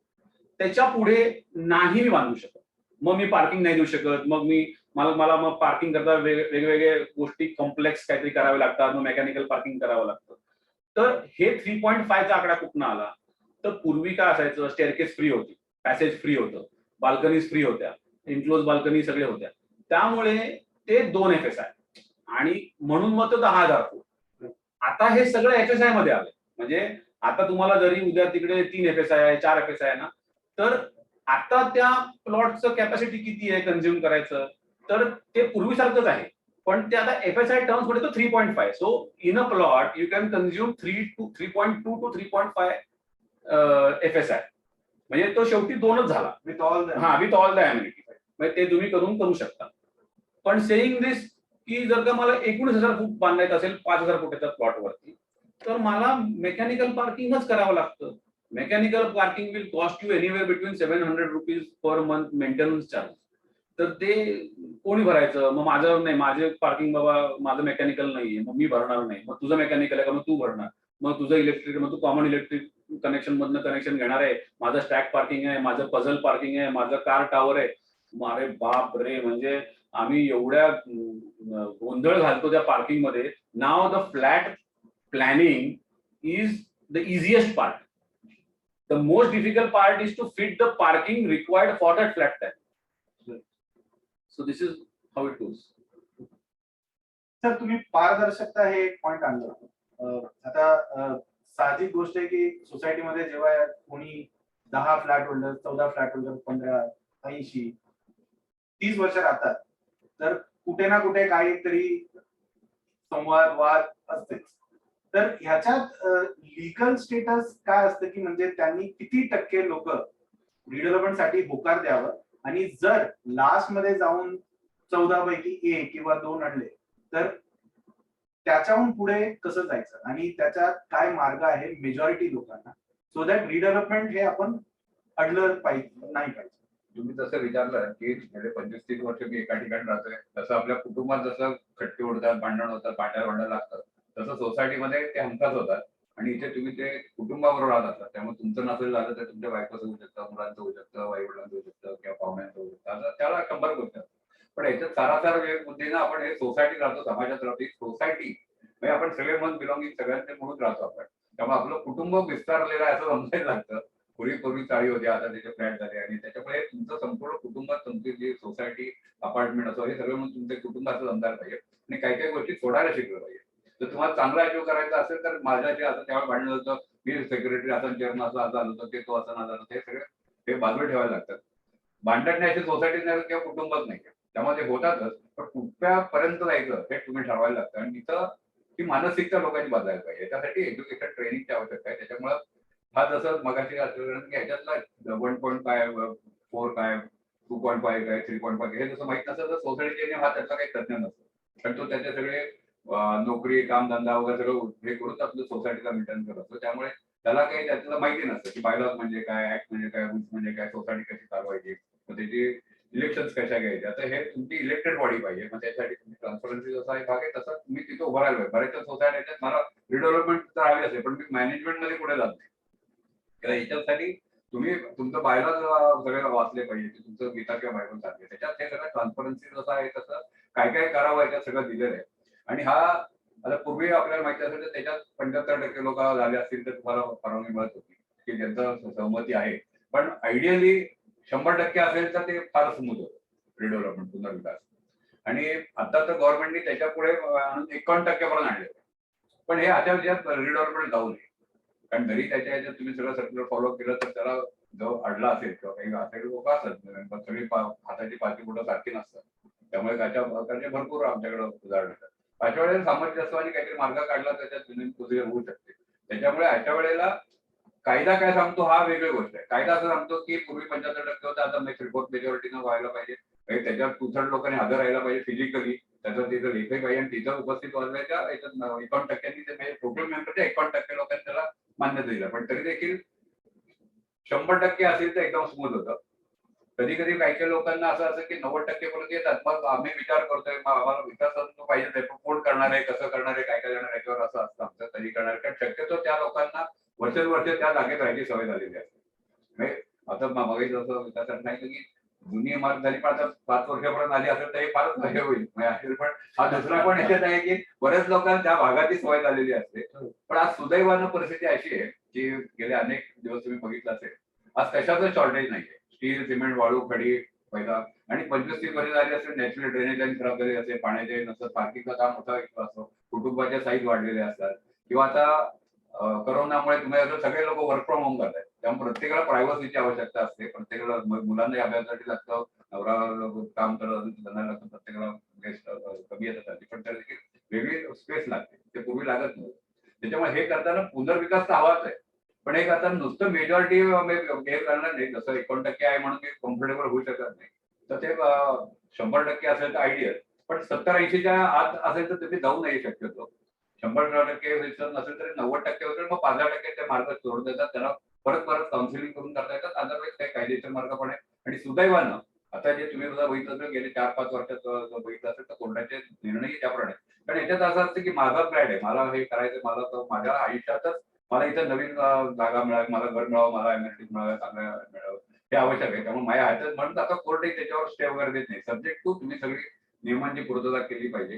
त्याच्या पुढे नाही मी बांधू शकत. मग मी पार्किंग नाही देऊ शकत, मग मला मग पार्किंग करता वेगवेगळे गोष्टी कॉम्प्लेक्स काहीतरी करावे लागतात, मग मेकॅनिकल पार्किंग करावं लागतं. तर हे 3.5 चा आकडा कुठनं आला, तर पूर्वी काय असायचं, स्टेअरकेस फ्री होती, पॅसेज फ्री होतं, बाल्कनीज फ्री होत्या, इन्क्लोज बाल्कनी सगळे होत्या. त्यामुळे ते 2 FSI, आणि म्हणून मग तो 10,000 फूट. आता हे सगळं FSI मध्ये आलंय. म्हणजे आता तुम्हाला जरी उद्या तिकडे 3 FSI आहे, 4 FSI आहे ना, तर आता त्या प्लॉटचं कॅपॅसिटी किती आहे कन्झ्युम करायचं, तर ते पूर्वीसारखंच आहे, पण ते आता FSI टर्म्स मध्ये तो 3.5. So in a plot you can consume 3.2 to 3.5 FSI, म्हणजे तो शेवटी 2च झाला with all with all the amenity. म्हणजे ते तुम्ही करू शकता. पण सेईंग दिस, की जर का मला 19,000 फूट बांधायचं असेल 5,000 फुटाच्या प्लॉटवरती, तर मला मेकॅनिकल पार्किंगच करावं लागतं. Mechanical parking will cost you anywhere between 700 rupees per month maintenance charge. तर ते कोणी भरायचं? मग माझं नाही, माझे पार्किंग बाबा माझं मेकॅनिकल नाहीये, मग मी भरणार नाही. मग तुझं मेकॅनिकल आहे का, मग तू भरणार. मग तुझं इलेक्ट्रिक, मग तू कॉमन इलेक्ट्रिक कनेक्शन मधनं कनेक्शन घेणार आहे. माझं स्टॅक पार्किंग आहे, माझं पझल पार्किंग आहे, माझं कार टॉवर आहे. अरे बाप रे, म्हणजे आम्ही एवढ्या गोंधळ घालतो त्या पार्किंग मध्ये. Now the flat planning is the easiest part. The most difficult part is to fit the parking required for that flat type. So this is how it goes. Sir, तुम्ही पारदर्शकता हे एक पॉइंट आणलं. आता साहजिक गोष्ट आहे की सोसायटीमध्ये जेव्हा कोणी 10 फ्लॅट होल्डर, 14 फ्लॅट होल्डर, 15, 80, 30 वर्ष राहतात, तर कुठे ना कुठे काहीतरी संवाद वाद असतेच. तर ह्याच्यात लीगल स्टेटस काय असतं, की म्हणजे त्यांनी किती टक्के लोक रिडेव्हलपमेंट साठी होकार द्यावं, आणि जर लास्ट मध्ये जाऊन 14 पैकी 1 किंवा 2 आणले तर त्याच्याहून पुढे कसं जायचं आणि त्याच्यात काय मार्ग आहे मेजॉरिटी लोकांना, सो दॅट रिडेव्हलपमेंट हे आपण अडलं पाहिजे नाही पाहिजे. तुम्ही जसं विचारलं की गेले 25-30 वर्ष मी एका ठिकाणी राहतोय, तसं आपल्या कुटुंबात जसं खटके उडतात, भांडण होतात, पाट्यावर भांडण लागतात, तसं सोसायटीमध्ये ते हमखास होतात. आणि इथे तुम्ही ते कुटुंबाबरोबर राहत असतात, त्यामुळे तुमचं नसेल झालं तर तुमच्या बायकोचं होऊ शकतं, मुलांचं होऊ शकतं, आई वडिलांचं होऊ शकतं किंवा पाहुण्यांचं होऊ शकतं, असं त्याला 100 गोष्टी असतात. पण याच्यात सारासार बुद्धीनं आपण हे सोसायटीत राहतो, समाजात राहतो. ही सोसायटी म्हणजे आपण सगळे मन बिलॉंगिंग सगळ्यांचे म्हणून राहतो आपण. त्यामुळे आपलं कुटुंब विस्तारलेलं आहे असं समजायला लागतं. पूर्वी चाळी होती, आता त्याचे फ्लॅट झाले आणि त्याच्यामुळे तुमचं संपूर्ण कुटुंब, तुमची जी सोसायटी, अपार्टमेंट असो, हे सगळं म्हणून तुमच्या कुटुंबाचं समजायला पाहिजे आणि काही काही गोष्टी सोडायला शिकलं पाहिजे. जर तुम्हाला चांगला अचीव करायचा असेल तर माझ्या जे आता त्यावेळेस भांडण होतं, मी सेक्रेटरी असं चेअरमन असं झालं होतं, ते तो असं ना झालं, ते सगळे हे बाजूला ठेवायला लागतात. भांडण नाही सोसायटीत नाही किंवा कुटुंबात नाही, त्यामुळे ते होतातच. पण कुठपर्यंत जायचं हे तुम्ही ठरवायला लागतं आणि तिथं ती मानसिकता लोकांची बदलायला पाहिजे. त्यासाठी एज्युकेशन ट्रेनिंगची आवश्यकता आहे. त्याच्यामुळे हा जसं मगाशी असलेलं की ह्याच्यातला 1.4 काय, 2.5 काय, 3.5 हे जसं माहित नसतं तर सोसायटीचे नियम हा त्याचा काही तज्ञ नसतो. कारण तो त्याचे सगळे नोकरी, कामधंदा वगैरे सगळं हे करून आपलं सोसायटीला मेंटेन करत असतो. त्यामुळे त्याला काही त्यातलं माहिती नसतं की बायलॉज म्हणजे काय, ऍक्ट म्हणजे काय, रूल्स म्हणजे काय, सोसायटी कशी चालवायची, मग त्याची इलेक्शन कशा घ्यायच्या. तर हे तुमची इलेक्टेड बॉडी पाहिजे. मग त्यासाठी तुम्ही ट्रान्सपरन्सी जसा एक भाग आहे तसं तुम्ही तिथे उभं राहायला पाहिजे. बऱ्याचशा सोसायटीच्या मला रिडेव्हलपमेंट तर हवी असेल, पण मी मॅनेजमेंटमध्ये पुढे जात नाही. किंवा याच्यासाठी तुम्ही तुमचं बायलॉज सगळे वाचले पाहिजे, की तुमचं गीता किंवा बायबल सारखे. त्याच्यात हे सगळं ट्रान्सपरन्सी जसं आहे तसं काय काय करावं याच्यात सगळं दिलेलं आहे. आणि हा आता पूर्वी आपल्याला माहिती असेल तर त्याच्यात 75% लोक झाले असतील तर तुम्हाला परवानगी मिळत होती की ज्यांचं सहमती आहे. पण आयडियली 100% असेल तर ते फार स्मूथ होतं रिडेव्हलपमेंट, पुनर्विकास. आणि आता तर गव्हर्नमेंटने त्याच्या पुढे 51% पर्यंत आणले. पण हे अशा विषयात रिडेव्हलपमेंट जाऊ नये. कारण जरी त्याच्या ह्याच्यात तुम्ही सगळं सर्क्युलर फॉलो केलं तर त्याला जो अडला असेल किंवा काही असेल लोक असतात, सगळी हाताची पाची बोटं सारखी नसतात. त्यामुळे त्याच्या प्रकारचे भरपूर आमच्याकडे उदाहरण येतात. अशा वेळेला सामंजस्याने काहीतरी मार्ग काढला त्याच्यात होऊ शकते. त्याच्यामुळे अशा वेळेला कायदा काय सांगतो हा वेगळी गोष्ट आहे. कायदा असं सांगतो की पूर्वी 75% होता, आता रिपोर्ट मेजॉरिटीनं व्हायला पाहिजे. त्याच्यात 2/3 लोकांनी हजर राहायला पाहिजे फिजिकली, त्याचा तिथं लेखही पाहिजे आणि तिथं उपस्थित व्हायच्या याच्यात 51% ते टोटल मेंबरच्या 51% लोकांनी त्याला मान्यता दिलं. पण तरी देखील 100% असेल तर एकदम स्मूथ होतं. कधी कधी काही काही लोकांना असं असं की 90% पर्यंत येतात. मग आम्ही विचार करतोय, मग आम्हाला विकास पाहिजे आहे, पण कोण करणार आहे, कसं करणार आहे, काय काय करणार याच्यावर असं असतं आमचं कधी करणार. कारण शक्यतो त्या लोकांना वर्षानुवर्ष त्या जागेत राहायची सवय झालेली आहे. म्हणजे आता मगाही जसं विकासात नाही की जुनी इमारत झाली पण आता 5 वर्षापर्यंत आली असेल तर हे फारच हे होईल असेल. पण हा दुसरा पण याच्यात आहे की बऱ्याच लोकांना त्या भागाची सवय झालेली असते. पण आज सुदैवानं परिस्थिती अशी आहे की गेले अनेक दिवस तुम्ही बघितलं असेल, आज कशाचं शॉर्टेज नाहीये. स्टील, सिमेंट, वाळू, खडी, पैसा आणि 25-30 वर्ष झाली असेल नॅचरल ड्रेनेज लाईन खराब झाली असेल, पाण्याचे नसतं, पार्किंगचं काम होतं असं, कुटुंबाच्या साईज वाढलेल्या असतात किंवा आता करोनामुळे तुम्ही आता सगळे लोक वर्क फ्रॉम होम करतात. त्यामुळे प्रत्येकाला प्रायव्हसीची आवश्यकता असते. प्रत्येकाला मुलांना अभ्यासासाठी लागतं, नवरा काम करत त्यांना लागतं, प्रत्येकाला गेस्ट कमी येतात पण त्या देखील वेगळी स्पेस लागते, ते पूर्वी लागत नव्हतं. त्याच्यामुळे हे करताना पुनर्विकास तर हवाच आहे. पण हे करताना नुसतं मेजॉरिटी हे करणार नाही, जसं 51% आहे म्हणून मी कम्फर्टेबल होऊ शकत नाही. तर ते 100% असेल तर आयडियल, पण 70-80च्या आत असेल तर तुम्ही जाऊ नाही शक्यतो. 100% नसेल तरी 90% वगैरे मग 15% ते मार्ग सोडून देतात. त्याला परत परत काउन्सिलिंग करून करता येतात. अदरवाईज काही कायदेशीर मार्ग पण आहे. आणि सुदैवानं आता जे तुम्ही सुद्धा बघितलं असेल गेले 4-5 वर्षात बघितलं असेल तर कोर्टाचे निर्णय त्याप्रमाणे. कारण याच्यात असं असतं की माझा फ्लॅट आहे, मला हे करायचं, मला तर माझ्या आयुष्यातच मला इथं नवीन जागा मिळावी, मला घर मिळावं, मला एम्युनिटी मिळावं, चांगलं मिळावं हे आवश्यक आहे. त्यामुळे माझ्या हातात म्हणून आता कोर्टही त्याच्यावर स्टे वगैरे देत नाही. सब्जेक्ट टू तुम्ही सगळी नियमांची पूर्तता केली पाहिजे.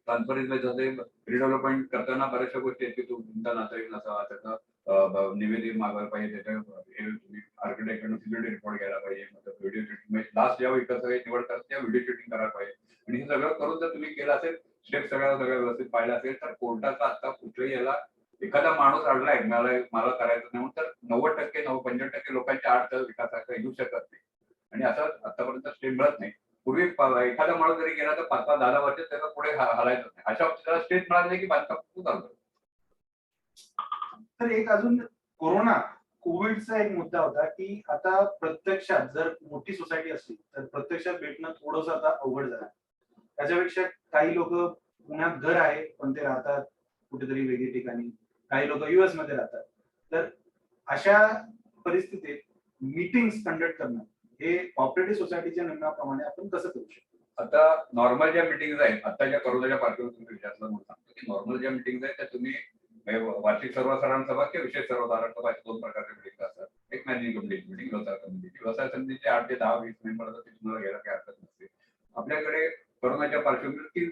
ट्रान्सपरन्सी जसं रिडेव्हलपमेंट करताना बऱ्याचशा गोष्टी आहेत की तुमचा नातेवाईक नसावा, त्याचा निवेदन मागायला पाहिजे, त्याच्या आर्किटेक्टकडून फिजिबिलिटी रिपोर्ट घ्यायला पाहिजे, व्हिडिओ शूटिंग लास्ट जेव्हा विकत निवड करतात त्या व्हिडिओ शूटिंग करायला पाहिजे. आणि हे सगळं करून जर तुम्ही केलं असेल, स्टेप सगळं व्यवस्थित पाहिलं असेल तर कोर्टाचा आता कुठल्याही याला एखादा माणूस अडलाय मला करायचं नाही म्हणून तर 90% 95% लोकांच्या आड तर विकासाचा येऊ शकत नाही. आणि असं आतापर्यंत स्टेप मिळत नाही. पूर्वी एखादा माणूस जरी गेला तर 5-10 वर्ष त्याला पुढे हलायचं नाही. अशा त्याला स्टेज मिळाली नाही की बांधकाम चालतं. तर एक अजून कोरोना कोविडचा एक मुद्दा होता की आता प्रत्यक्षात जर मोठी सोसायटी असली तर प्रत्यक्षात भेटणं थोडंसं आता अवघड झालं. त्याच्यापेक्षा काही लोक पुण्यात घर आहे पण ते राहतात कुठेतरी वेगळी ठिकाणी, काही लोक युएस मध्ये राहतात. तर अशा परिस्थितीत मीटिंग्स कंडक्ट करणं हे कॉपरेटिव्ह सोसायटीच्या नियमाप्रमाणे आपण कसं करू शकतो? आता नॉर्मल ज्या मिटिंग आहेत, आता ज्या करोनाच्या पार्श्वभूमीवर तुम्ही विचारलं म्हणून सांगतो की नॉर्मल ज्या मिटिंग आहेत त्या तुम्ही वार्षिक सर्वसाधारण सभा किंवा विशेष सर्वसाधारण सभा अशा 2 प्रकारच्या मिटिंग असतात. एक मॅनेजिंग कमिटी मिटिंग, व्यवसाय समिती. व्यवसाय समितीचे 8 ते 10-20 मेंबर असतात, ते तुम्हाला घ्यायला काही हरकत नसते. आपल्याकडे कोरोनाच्या पार्श्वभूमीवर 3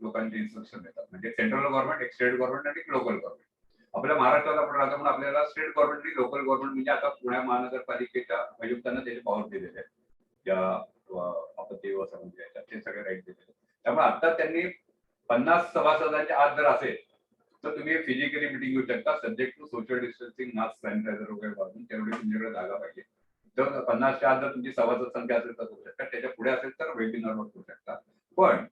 लोकांचे इन्स्ट्रक्शन येतात, म्हणजे सेंट्रल गव्हर्नमेंट, एक स्टेट गव्हर्नमेंट आणि लोकल गव्हर्नमेंट. आपल्या महाराष्ट्राला आपण राहतो म्हणून आपल्याला स्टेट गव्हर्नमेंट आणि लोकल गव्हर्नमेंट म्हणजे आता पुणे महानगरपालिकेच्या आयुक्तांना त्याचे पॉवर दिलेले आहेत. त्या आपत्ती व्यवस्थापन ते सगळे राईट दिलेले. त्यामुळे आता त्यांनी 50 सभासदांच्या आत जर असेल तर तुम्ही फिजिकली मिटिंग घेऊ शकता, subject to social distancing, mask, sanitizer वगैरे वापरून. तेवढी तुमच्याकडे जागा पाहिजे. तर 50च्या आत जर तुमची सभासद संख्या असेल तर करू शकता, त्याच्या पुढे असेल तर वेबिनारवर करू शकता. पण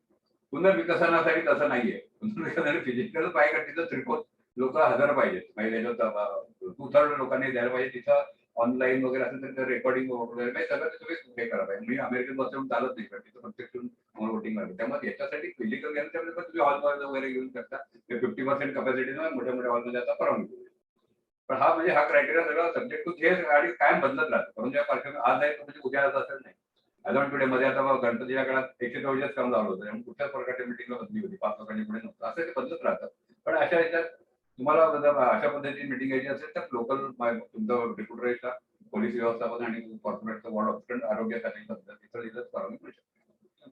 पुनर्विकसनासाठी तसं नाहीये. पुनर्विकसनासाठी फिजिकल पायगतीचं त्रिकोण लोक हजर पाहिजेत. म्हणजे त्याच्यात 2/3 लोकांनी द्यायला पाहिजे. तिथं ऑनलाईन वगैरे असेल तर रेकॉर्डिंग वगैरे नाही, सगळं ते तुम्ही हे करायला पाहिजे. मी अमेरिकेत बसून चालत नाही का, तिथं प्रत्यक्ष वोटिंग आहे. त्यामुळे याच्यासाठी फिजिकल गेल्याच्यामध्ये पण तुम्ही हॉल वगैरे घेऊन शकता. 50% कॅपॅसिटीनं मोठ्या मोठ्या हॉलमध्ये आता परवानगी दिली. पण हा म्हणजे हा क्रायटेरिया सगळा सब्जेक्ट टू हे आणि कायम बदलत राहतं. म्हणून ज्या पार्श्वभूमी आज आहे म्हणजे उद्या असेल नाही. अजून टुडे मध्ये आता गणपतीच्या काळात 124 काम झालं होतं, कुठल्याच प्रकारच्या मिटिंगला बदली होती, 5 लोकांनी पुढे नव्हतं. असं ते बदलत राहतं. पण अशा ह्याच्यात तुम्हाला जर अशा पद्धतीची मिटिंग घ्यायची असेल तर लोकल तुमचं डेप्युटेशनला पोलीस व्यवस्थापन आणि कॉर्पोरेटचं वॉर्ड ऑफिस आरोग्यासाठी तिथं परवानगी मिळू शकते.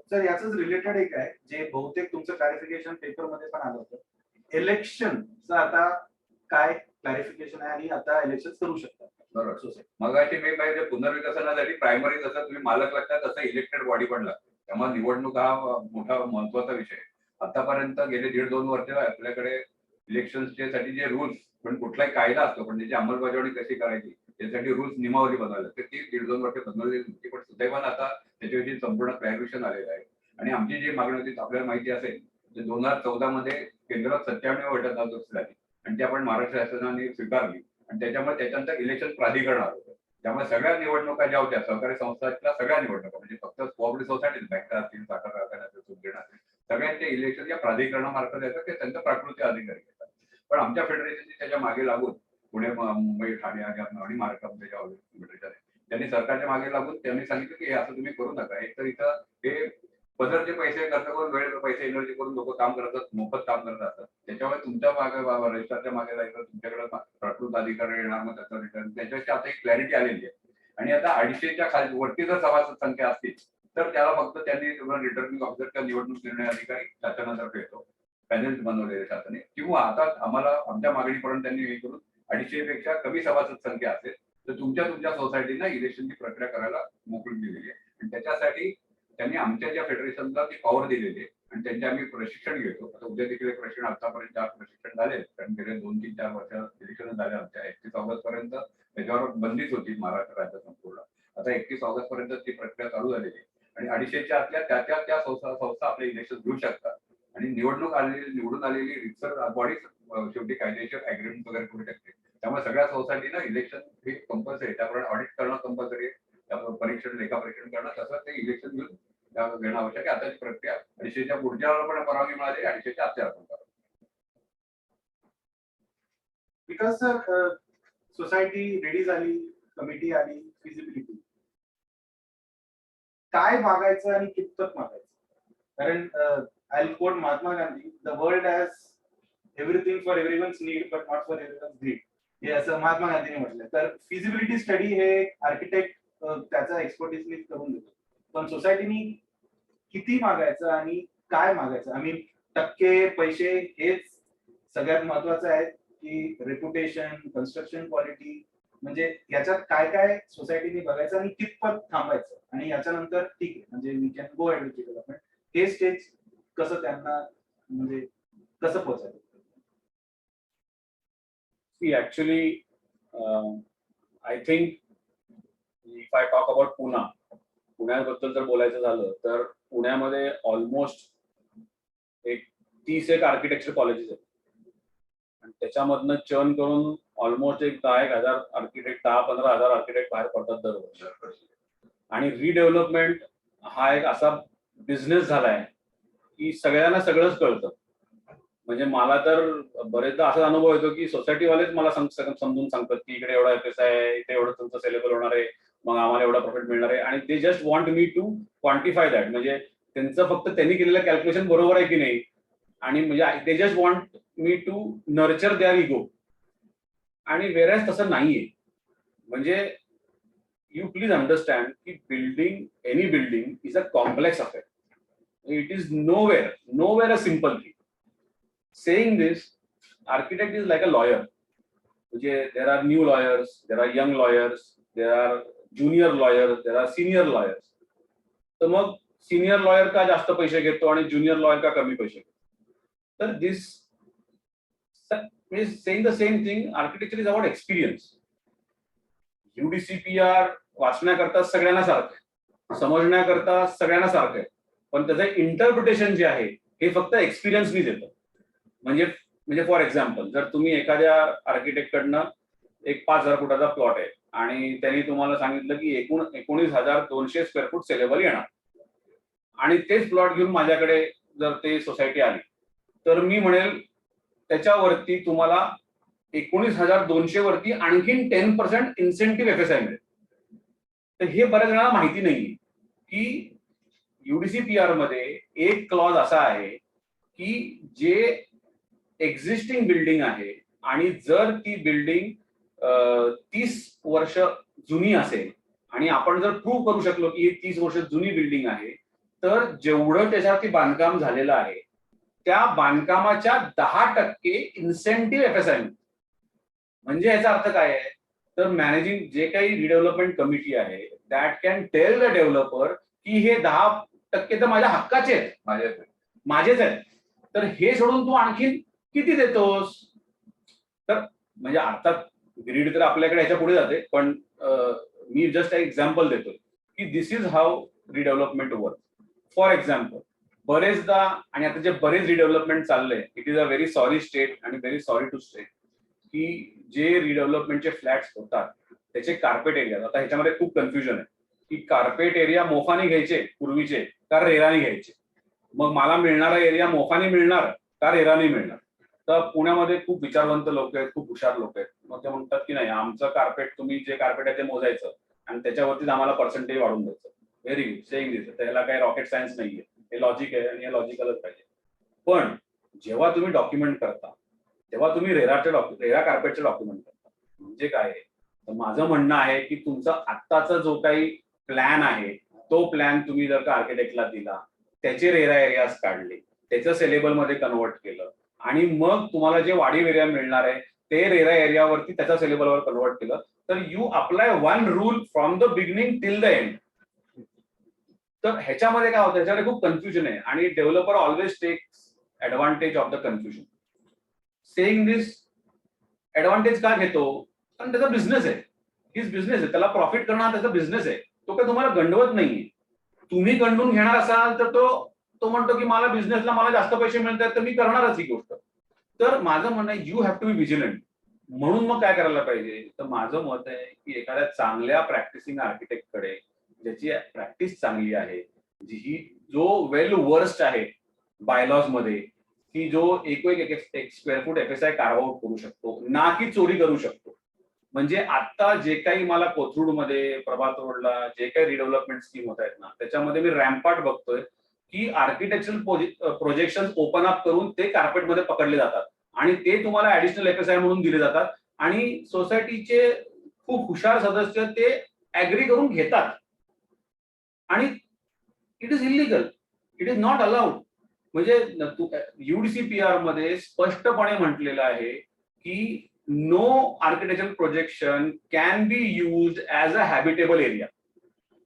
सर याच रिलेटेड एक आहे जे बहुतेक तुमचं क्लॅरिफिकेशन पेपर मध्ये पण आलं होतं. इलेक्शनचं आता काय क्लॅरिफिकेशन आहे आणि आता इलेक्शन करू शकतात बरोबर. मगाशी मी पाहिजे पुनर्विकसनासाठी प्रायमरी जसं तुम्ही मालक लागतात तसं इलेक्टेड बॉडी पण लागते. त्यामुळे निवडणूक हा मोठा महत्वाचा विषय आहे. आतापर्यंत गेले 1.5-2 वर्ष आपल्याकडे इलेक्शनचे साठी जे रूल्स, पण कुठलाही कायदा असतो पण त्याची अंमलबजावणी कशी करायची त्यासाठी रूल्स नियमावली बनवली तर ती 1.5-2 वर्ष बनवलेली होती. पण सुदैवाने आता त्याच्याविषयी संपूर्ण क्लॅरिफिकेशन आलेलं आहे. आणि आमची जी मागणी होती आपल्याला माहिती असेल 2014 मध्ये केंद्रात 97 घटना झाली आणि ती आपण महाराष्ट्र शासनाने स्वीकारली आणि त्याच्यामुळे त्याच्यानंतर इलेक्शन प्राधिकरण आलं होतं. त्यामुळे सगळ्या निवडणुका ज्या होत्या सहकारी संस्थांच्या सगळ्या निवडणुका म्हणजे फक्त कोऑपरेटिव्ह सोसायटी, बँका असतील, साखर कारखाने असतील, सूतगिरणी असतील, सगळ्यांचे इलेक्शन या प्राधिकरणामार्फत येतं ते त्यांचं प्राकृतिक अधिकारी घेतात. पण आमच्या फेडरेशनची त्याच्या मागे लागून पुणे, मुंबई, ठाणे आणि महाराष्ट्रामध्ये ज्या फेडरेशन आहे त्यांनी सरकारच्या मागे लागून त्यांनी सांगितलं की हे असं तुम्ही करू नका. एक तर इथं हे पदरचे पैसे खर्च करून वेळ पैसे एनर्जी करून लोक काम करतात, मोफत काम करत असतात. त्याच्यामुळे तुमच्या मागे रजिस्टरच्या मागे जायचं, तुमच्याकडे प्राकृत अधिकारी येणार, मग त्याचं रिटर्न त्याच्याशी आता एक क्लॅरिटी आलेली आहे. आणि आता 250च्या खाली वरती जर सभासद संख्या असतील तर त्याला फक्त त्यांनी रिटर्निंग ऑफिसर किंवा निवडणूक निर्णय अधिकारी शासनातर्फे येतो, पॅनल बनवलेले शासनाने. किंवा आता आम्हाला आमच्या मागणीपर्यंत त्यांनी हे करून 250 पेक्षा कमी सभासद संख्या असेल तर तुमच्या सोसायटीला इलेक्शनची प्रक्रिया करायला मोकळी दिलेली आहे. आणि त्याच्यासाठी त्यांनी आमच्या ज्या फेडरेशनला ती पॉवर दिलेली आहे आणि त्यांचे आम्ही प्रशिक्षण घेतो. आता उद्या देखील प्रशिक्षण आतापर्यंत 4 प्रशिक्षण झाले, कारण गेले 2-3-4 वर्ष इलेक्शन झाले आमच्या. 31 ऑगस्ट पर्यंत त्याच्यावर बंदीच होती महाराष्ट्र राज्यात संपूर्ण. आता 31 ऑगस्ट पर्यंत ती प्रक्रिया चालू झालेली आहे आणि 250च्या आतल्या त्या संस्था आपले इलेक्शन घेऊ शकतात. आणि निवडून आलेली रिसर्च बॉडी शेवटी कायदेशीर अग्रीमेंट वगैरे करू शकते. त्यामुळे सगळ्या सोसायटीना इलेक्शन हे कंपल्सरी, त्याप्रमाणे ऑडिट करणं कंपल्सरी, त्यामुळे परीक्षण लेखा परीक्षण करणं तसं ते इलेक्शन घेणं आवश्यक आहे. आताची प्रक्रिया 250च्या पुढच्या पण परवानगी मिळाली, 250च्या आतल्या पण परवानगी. बिकॉज सर सोसायटी रेडी झाली, कमिटी आली, फिजिबिलिटी काय मागायचं आणि कितपत मागायचं. कारण I will quote Mahatma Gandhi, the world has everything for everyone's need but not for everyone's greed, हे असं महात्मा गांधींनी म्हटलं. तर फिजिबिलिटी स्टडी हे आर्किटेक्ट त्याचा एक्सपर्टीजने करून देतो. पण सोसायटीनी किती मागायचं आणि काय मागायचं, आय मीन टक्के, पैसे हेच सगळ्यात महत्वाचं आहे की रेप्युटेशन, कन्स्ट्रक्शन क्वालिटी, म्हणजे याच्यात काय काय सोसायटीने बघायचं आणि कितपत थांबायचं आणि याच्यानंतर ठीक आहे म्हणजे we can go ahead with development. हे स्टेज कसं त्यांना म्हणजे कसं पोहोचायचं. See, actually, I think if I talk about पुण्याबद्दल जर बोलायचं झालं तर पुण्यामध्ये ऑलमोस्ट एक 30 आर्किटेक्चर कॉलेजेस आहेत आणि त्याच्यामधनं चर्न करून ऑलमोस्ट एक 10,000 आर्किटेक्ट, 10-15,000 आर्किटेक्ट बाहेर पडतात दरवर्षी. आणि रिडेव्हलपमेंट हा एक असा बिझनेस झालाय की सगळ्यांना सगळंच कळतं. म्हणजे मला तर बरेचदा असा अनुभव येतो की सोसायटीवालेच मला समजून सांगतात की इकडे एवढा FSI आहे, इथे एवढं तुमचं सेलेबल होणार आहे, मग आम्हाला एवढा प्रॉफिट मिळणार आहे. आणि ते just want me to quantify that. म्हणजे त्यांचं फक्त त्यांनी केलेलं कॅल्क्युलेशन बरोबर आहे की नाही, आणि म्हणजे they just want me to nurture their ego. आणि वेरॅज तसं नाहीये. म्हणजे यू प्लीज अंडरस्टँड की any building is a complex affair. It is nowhere a simple thing. Saying this, architect is like a lawyer. There are new lawyers, there are young lawyers, there are junior lawyers, there are senior lawyers. तर मग senior lawyer का जास्त पैसे घेतो आणि junior lawyer का कमी पैसे घेतो? तर this is saying the same thing. Architecture is about experience. UDCPR वाचण्याकरता सगळ्यांना सारखं आहे, समजण्याकरता सगळ्यांना सारखं आहे, पण त्याचं इंटरप्रिटेशन जे आहे हे फक्त एक्सपिरियन्सनीच येतं. म्हणजे फॉर एक्झाम्पल, जर तुम्ही एखाद्या आर्किटेक्ट कडनं एक 5,000 फुटाचा प्लॉट आहे आणि त्यांनी तुम्हाला सांगितलं की 19,200 स्क्वेअर फूट सेलेबल येणार, आणि तेच प्लॉट घेऊन माझ्याकडे जर ते सोसायटी आली, तर मी म्हणेल त्याच्यावरती तुम्हाला 19,200 वरती आणखीन 10% इन्सेंटिव्ह FSI मिळेल. तर हे बऱ्याच जणांना माहिती नाहीये की UDCPR मध्ये एक क्लॉज असा आहे की जे एक्झिस्टिंग बिल्डिंग आहे आणि जर ती बिल्डिंग 30 वर्ष जुनी असेल आणि आपण जर प्रूव्ह करू शकलो की ही 30 वर्ष जुनी बिल्डिंग आहे, तर जेवढं त्याच्यावरती बांधकाम झालेलं आहे त्या बांधकामाच्या 10% इन्सेंटिव्ह FSI मिळते. म्हणजे याचा अर्थ काय आहे? तर मॅनेजिंग जे काही रिडेव्हलपमेंट कमिटी आहे that can tell the developer की हे 10% तर माझ्या हक्काचे आहेत, माझेच आहेत, तर हे सोडून तू आणखीन किती देतोस? तर म्हणजे अर्थात ग्रीड तर आपल्याकडे याच्या पुढे जाते, पण मी जस्ट एक एक्झाम्पल देतो की this is how redevelopment work. For example, बरेचदा, आणि आता जे बरेच रिडेव्हलपमेंट चाललंय, it is a very sorry state आणि व्हेरी सॉरी टू स्टेट की जे रिडेव्हलपमेंटचे फ्लॅट्स होतात त्याचे कार्पेट एरिया, आता ह्याच्यामध्ये खूप कन्फ्युजन आहे की कार्पेट एरिया मोफाने घ्यायचे पूर्वीचे का रेराने घ्यायचे. मग मला मिळणारा एरिया मोफाने मिळणार का रेराने मिळणार? तर पुण्यामध्ये खूप विचारवंत लोक आहेत, खूप हुशार लोक आहेत. मग ते म्हणतात की नाही, आमचं कार्पेट, तुम्ही जे कार्पेट आहे ते मोजायचं आणि त्याच्यावरतीच आम्हाला पर्सेंटेज वाढून द्यायचं. व्हेरी गुड, सेइंग दिस. त्याला काही रॉकेट सायन्स नाहीये, हे लॉजिक आहे आणि हे लॉजिकलच पाहिजे. पण जेव्हा तुम्ही डॉक्युमेंट करता तेव्हा तुम्ही रेरा कार्पेटचं डॉक्युमेंट करता. म्हणजे काय आहे? तर माझं म्हणणं आहे की तुमचा आत्ताचा जो काही प्लॅन आहे तो प्लॅन तुम्ही जर का आर्किटेक्टला दिला, त्याचे रेरा एरियाज काढले, त्याचं सेलेबल मध्ये कन्वर्ट केलं आणि मग तुम्हाला जे वाढीव एरिया मिळणार आहे ते रेरा एरियावरती त्याच्या सेलेबलवर कन्वर्ट केलं, तर you apply one rule from the beginning till the end. तर ह्याच्यामध्ये काय होतं? ह्याच्यामध्ये खूप कन्फ्युजन आहे आणि developer always takes advantage of the confusion. Saying this, advantage का घेतो? कारण त्याचा बिझनेस आहे, हिज बिझनेस आहे, त्याला प्रॉफिट करणं हा त्याचा बिझनेस आहे. तो काही तुम्हाला गंडवत नाहीये. तुम्ही गंडून घेणार असाल तर तो म्हणतो की मला बिझनेसला मला जास्त पैसे मिळतात तर मी करणारच ही गोष्ट. तर माझं म्हणणं आहे you have to be vigilant. म्हणून मग काय करायला पाहिजे? तर माझं मत आहे की एखाद्या चांगल्या प्रॅक्टिसिंग आर्किटेक्टकडे, ज्याची प्रॅक्टिस चांगली आहे, जो वेल वर्स्ड आहे बायलॉज मध्ये, की जो एक square foot FSI carve out करू शकतो, ना की चोरी करू शकतो. म्हणजे आता जे काही मला कोथरूडमध्ये, प्रभात रोडला जे काही रिडेव्हलपमेंट स्कीम होत आहेत ना, त्याच्यामध्ये मी रॅम्पार्ट बघतोय की आर्किटेक्चरल प्रोजेक्शन ओपन अप करून ते कार्पेटमध्ये पकडले जातात आणि ते तुम्हाला ऍडिशनल FSI म्हणून दिले जातात आणि सोसायटीचे खूप हुशार सदस्य ते ऍग्री करून घेतात आणि it is illegal, it is not allowed. म्हणजे UDCPR मध्ये स्पष्टपणे म्हटलेलं आहे की no architectural projection can be used as a habitable area.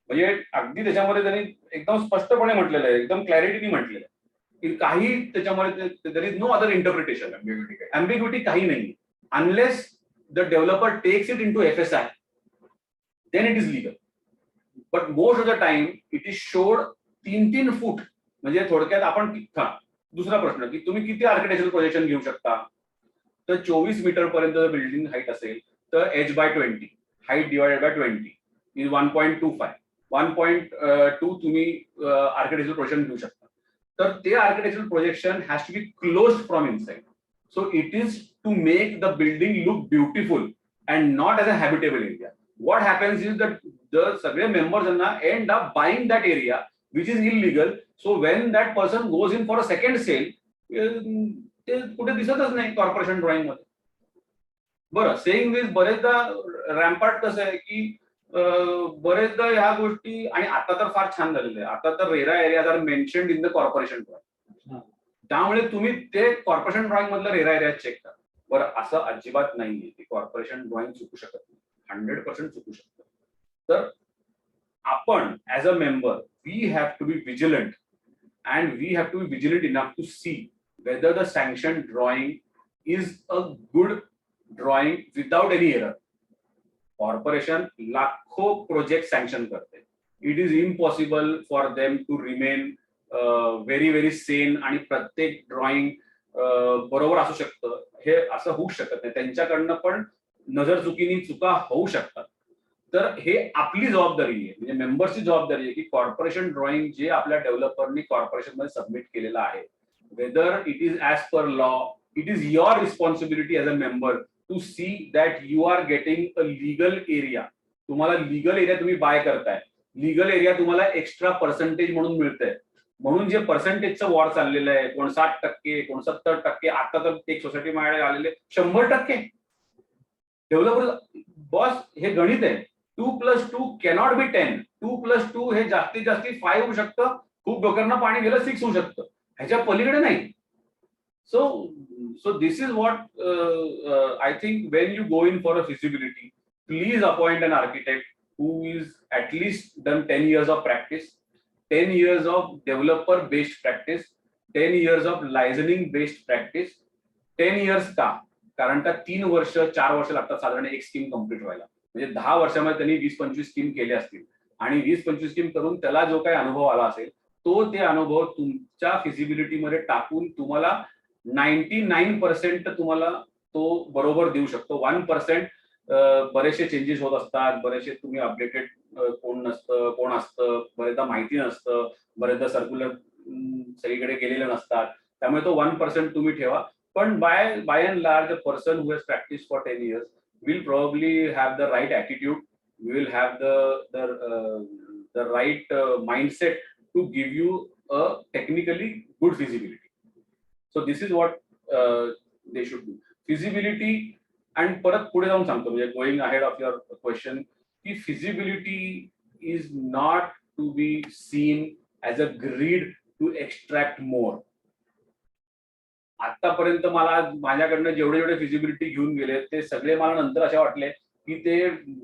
म्हणजे अगदी त्याच्यामध्ये त्यांनी एकदम स्पष्टपणे म्हटलेलं आहे, एकदम क्लॅरिटीने म्हटलेलं आहे की काही त्याच्यामध्ये there is no other interpretation, ambiguity काही नाही. Unless the developer takes it into FSI, then it is legal. But most of the time it is showed 3-3 foot. म्हणजे थोडक्यात आपण, दुसरा प्रश्न की तुम्ही किती आर्किटेक्चरल प्रोजेक्शन घेऊ शकता? तर 24 मीटर पर्यंत जर बिल्डिंग हाईट असेल तर h/20 height divided by 20 is 1.25. 1.2 तुम्ही आर्किटेक्चरल प्रोजेक्शन घेऊ शकता. तर ते architectural projection has to be closed from inside. So it is to make the building look beautiful and not as a habitable area. What happens is that the सगळे members end up buying that area which is illegal. So when that person goes in for a second sale, ते कुठे दिसतच नाही corporation drawing मध्ये. बरं, saying दिस बरेचदा रॅम्पार्ट कसं आहे की बरेचदा ह्या गोष्टी, आणि आता तर फार छान झालेलं आहे, आता तर RERA areas are mentioned in the corporation drawing. त्यामुळे तुम्ही ते कॉर्पोरेशन ड्रॉइंग मधलं रेरा एरिया चेक करा. बरं, असं अजिबात नाहीये की कॉर्पोरेशन ड्रॉइंग चुकू शकत नाही. 100% चुकू शकतं. तर आपण as a member we have to be vigilant and we have to be vigilant enough to see whether the sanction drawing is a good drawing without any error. Corporation लाखो project sanction करते. It is impossible for them to remain very very sane आणि प्रत्येक drawing बरोबर असू शकतं, हे असं होऊ शकत नाही. त्यांच्याकडनं पण नजर चुकीने चुका होऊ शकतात. तर हे आपली जबाबदारी आहे, म्हणजे मेंबर्सची जबाबदारी आहे की कॉर्पोरेशन ड्रॉइंग जे आपल्या डेव्हलपरनी कॉर्पोरेशन मध्ये सबमिट केलेलं आहे, whether it is as per law, it is your responsibility as a member to see that you are getting a legal area. तुम्हाला लीगल एरिया तुम्ही बाय करताय, लीगल एरिया तुम्हाला extra percentage म्हणून मिळतंय. म्हणून जे पर्सेंटेजचं वॉर चाललेलं आहे, 60%, 70%, आता तर एक सोसायटी माझ्याकडे आलेले 100%. डेव्हलपर बॉस, हे गणित आहे. 2+2 कॅनॉट बी 10. 2+2 हे जास्तीत जास्त 5 होऊ शकतं. खूप डोक्यांना पाणी गेलं 6 होऊ शकतं, ह्याच्या पलीकडे नाही. So this is what I think when you go in for a feasibility, please appoint an architect who is at least done 10 years of practice, 10 years of developer based practice, 10 years of licensing based practice. 10 years का? कारण का 3 वर्ष 4 वर्ष लागतात साधारण एक scheme complete व्हायला. म्हणजे 10 वर्षामध्ये त्यांनी 20-25 स्कीम केल्या असतील, आणि 20-25 स्कीम करून त्याला जो काही अनुभव आला असेल तो ते अनुभव तुमच्या फिजिबिलिटी मध्ये टाकून तुम्हाला 99% तुम्हाला तो बरोबर देऊ शकतो. 1% बरेचसे चेंजेस होत असतात, बरेचसे तुम्ही अपडेटेड कोण असतं, बरेचदा माहिती नसतं, बरेचदा सर्क्युलर सगळीकडे गेलेले नसतात. त्यामुळे तो 1% तुम्ही ठेवा. पण by and large, the person who has practiced for 10 years will probably have the right attitude, will have the right mindset to give you a technically good feasibility. So this is what they should do. Feasibility, and परत पुढे जाऊन सांगतो, म्हणजे going ahead of your question, की feasibility is not to be seen as a greed to extract more. आतापर्यंत मला माझ्याकडनं जेवढे फिजिबिलिटी घेऊन गेले ते सगळे मला नंतर असे वाटले की ते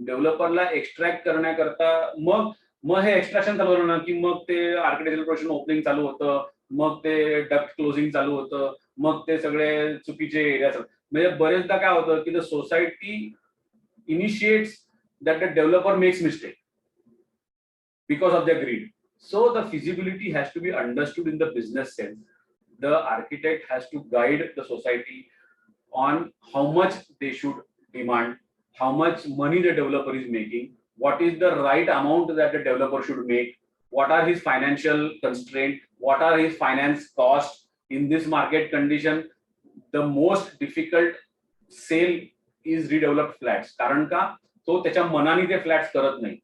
डेव्हलपरला एक्स्ट्रॅक्ट करण्याकरता मग हे एक्स्ट्रॅक्शन चालू झालं ना, की मग ते आर्किटेक्चरल प्रोजेक्शन ओपनिंग चालू होतं, मग ते डक्ट क्लोजिंग चालू होतं, मग ते सगळे चुकीचे एरिया. म्हणजे बरेचदा काय होतं की the society initiates that the developer makes mistake because of the greed. So the feasibility has to be understood in the business sense. The architect has to guide the society on how much they should demand, how much money the developer is making, what is the right amount that the developer should make, what are his financial constraints, what are his finance costs in this market condition. The most difficult sale is redeveloped flats. कारण का तो त्याच्या मनाने ते flats करत नाही.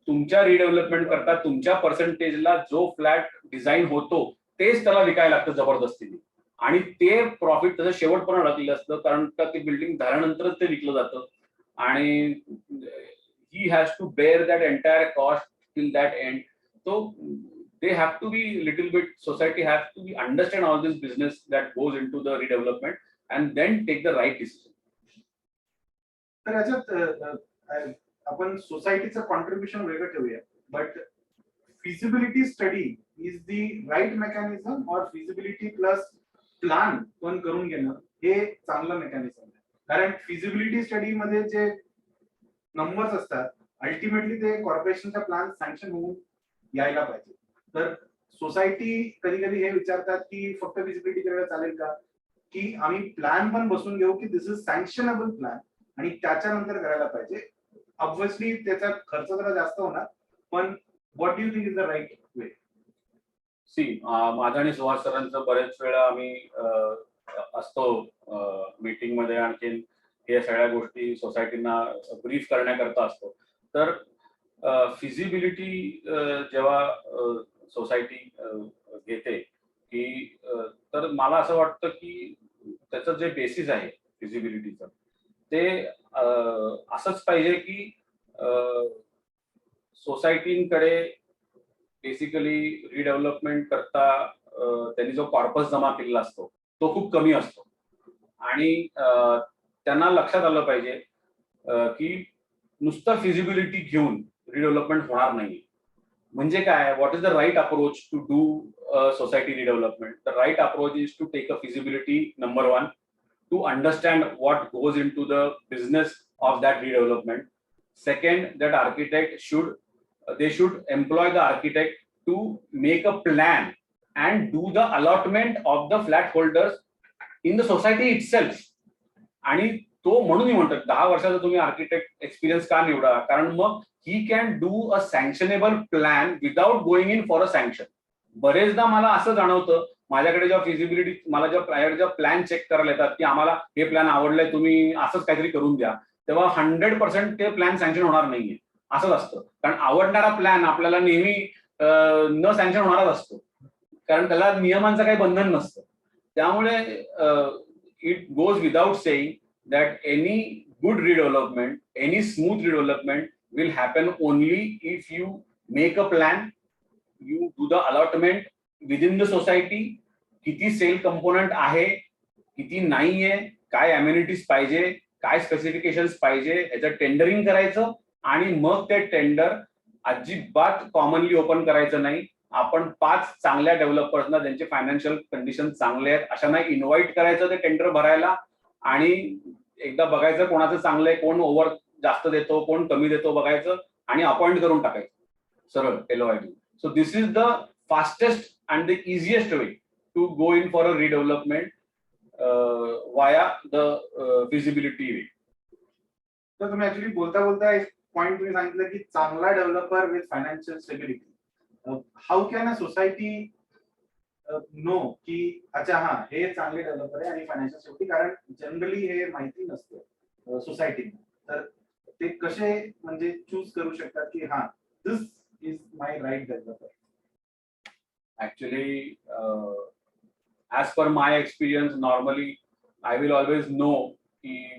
तुमच्या redevelopment करता तुमच्या पर्सेंटेजला जो फ्लॅट डिझाईन होतो तेच त्याला विकायला लागतं जबरदस्तीने, आणि ते प्रॉफिट त्याचं शेवटपर्यंत अडकलेलं असतं, कारण का ते बिल्डिंग झाल्यानंतरच ते विकलं जातं, आणि he has to bear that entire cost till that end. So they have to be little bit, society has to be understand all this business that goes into the redevelopment and then take the right decision. तर याच्यात आपण सोसायटीचं contribution वेगळं ठेवूया, but feasibility study is the right mechanism or feasibility plus plan पण करून घेणं हे चांगलं मेकॅनिझम आहे. कारण फिजिबिलिटी स्टडी मध्ये जे नंबर्स असतात अल्टिमेटली ते कॉर्पोरेशनचा प्लॅन सँक्शन होऊन यायला पाहिजे. तर सोसायटी कधी कधी हे विचारतात की फक्त फिजिबिलिटी करायला चालेल का, की आम्ही प्लॅन पण बसून घेऊ की दिस इज सँक्शनेबल प्लॅन आणि त्याच्यानंतर करायला पाहिजे. ऑब्व्हियसली त्याचा खर्च जरा जास्त होणार, पण what do you think is the right way? माझा आणि सुहास सरांचं बरेच वेळा आम्ही असतो मीटिंग मध्ये, आणखीन हे सगळ्या गोष्टी सोसायटीना ब्रीफ करण्याकरता असतो. तर फिजिबिलिटी जेव्हा सोसायटी घेते की तर मला असं वाटतं की त्याचं जे बेसिस आहे फिजिबिलिटीचं ते असंच पाहिजे की सोसायटींकडे बेसिकली रिडेव्हलपमेंट करता त्यांनी जो कॉर्पस जमा केलेला असतो तो खूप कमी असतो आणि त्यांना लक्षात आलं पाहिजे की नुसतं फिजिबिलिटी घेऊन रिडेव्हलपमेंट होणार नाही. म्हणजे काय, what is the right approach to do society redevelopment? The right approach is to take a feasibility number 1, to understand what goes into the business of that redevelopment. Second, that architect should employ the architect to make a plan and do the allotment of the flat holders in the society itself. आणि तो म्हणून मी म्हणतो 10 वर्षाचा तुम्ही architect experience का निवडा, कारण मग he can do a sanctionable plan without going in for a sanction. बरेचदा मला असं जाणवतं, माझ्याकडे जेव्हा फिजिबिलिटी मला जेव्हा प्लॅन चेक करायला येतात की आम्हाला हे प्लॅन आवडलंय, तुम्ही असंच काहीतरी करून द्या, तेव्हा 100% ते प्लॅन सँक्शन होणार नाहीये. असंच असतं, कारण आवडणारा प्लॅन आपल्याला नेहमी न सँक्शन होणारच असतो, कारण त्याला नियमांचं काही बंधन नसतं. त्यामुळे it goes without saying that any good redevelopment, any smooth redevelopment will happen only if you make a plan, you do the allotment within the society, किती सेल कंपोनंट आहे, किती नाहीये, काय अम्युनिटीज पाहिजे, काय स्पेसिफिकेशन्स पाहिजे, याचं टेंडरिंग करायचं आणि मग ते टेंडर अजिबात कॉमनली ओपन करायचं नाही. आपण 5 चांगल्या डेव्हलपर्सना ज्यांचे फायनान्शियल कंडिशन चांगले आहेत अशांना इन्व्हाइट करायचं ते टेंडर भरायला आणि एकदा बघायचं कोणाचं चांगलं आहे, कोण ओव्हर जास्त देतो, कोण कमी देतो बघायचं आणि अपॉइंट करून टाकायचं सरळ LOI. So this is the fastest and the easiest way to go in for a redevelopment via the feasibility way. तर तुम्ही ऍक्च्युली बोलता बोलता एक पॉइंट तुम्ही सांगितलं की चांगला developer with financial stability. How can a society know की अच्छा हा हे चांगले डेव्हलपर आहे आणि फायनान्शियल सेफ्टी, कारण जनरली हे माहिती नसतं सोसायटीला. तर ते कसे म्हणजे चूज करू शकतात की हा this is my right developer? Actually, as per my experience, normally I will always know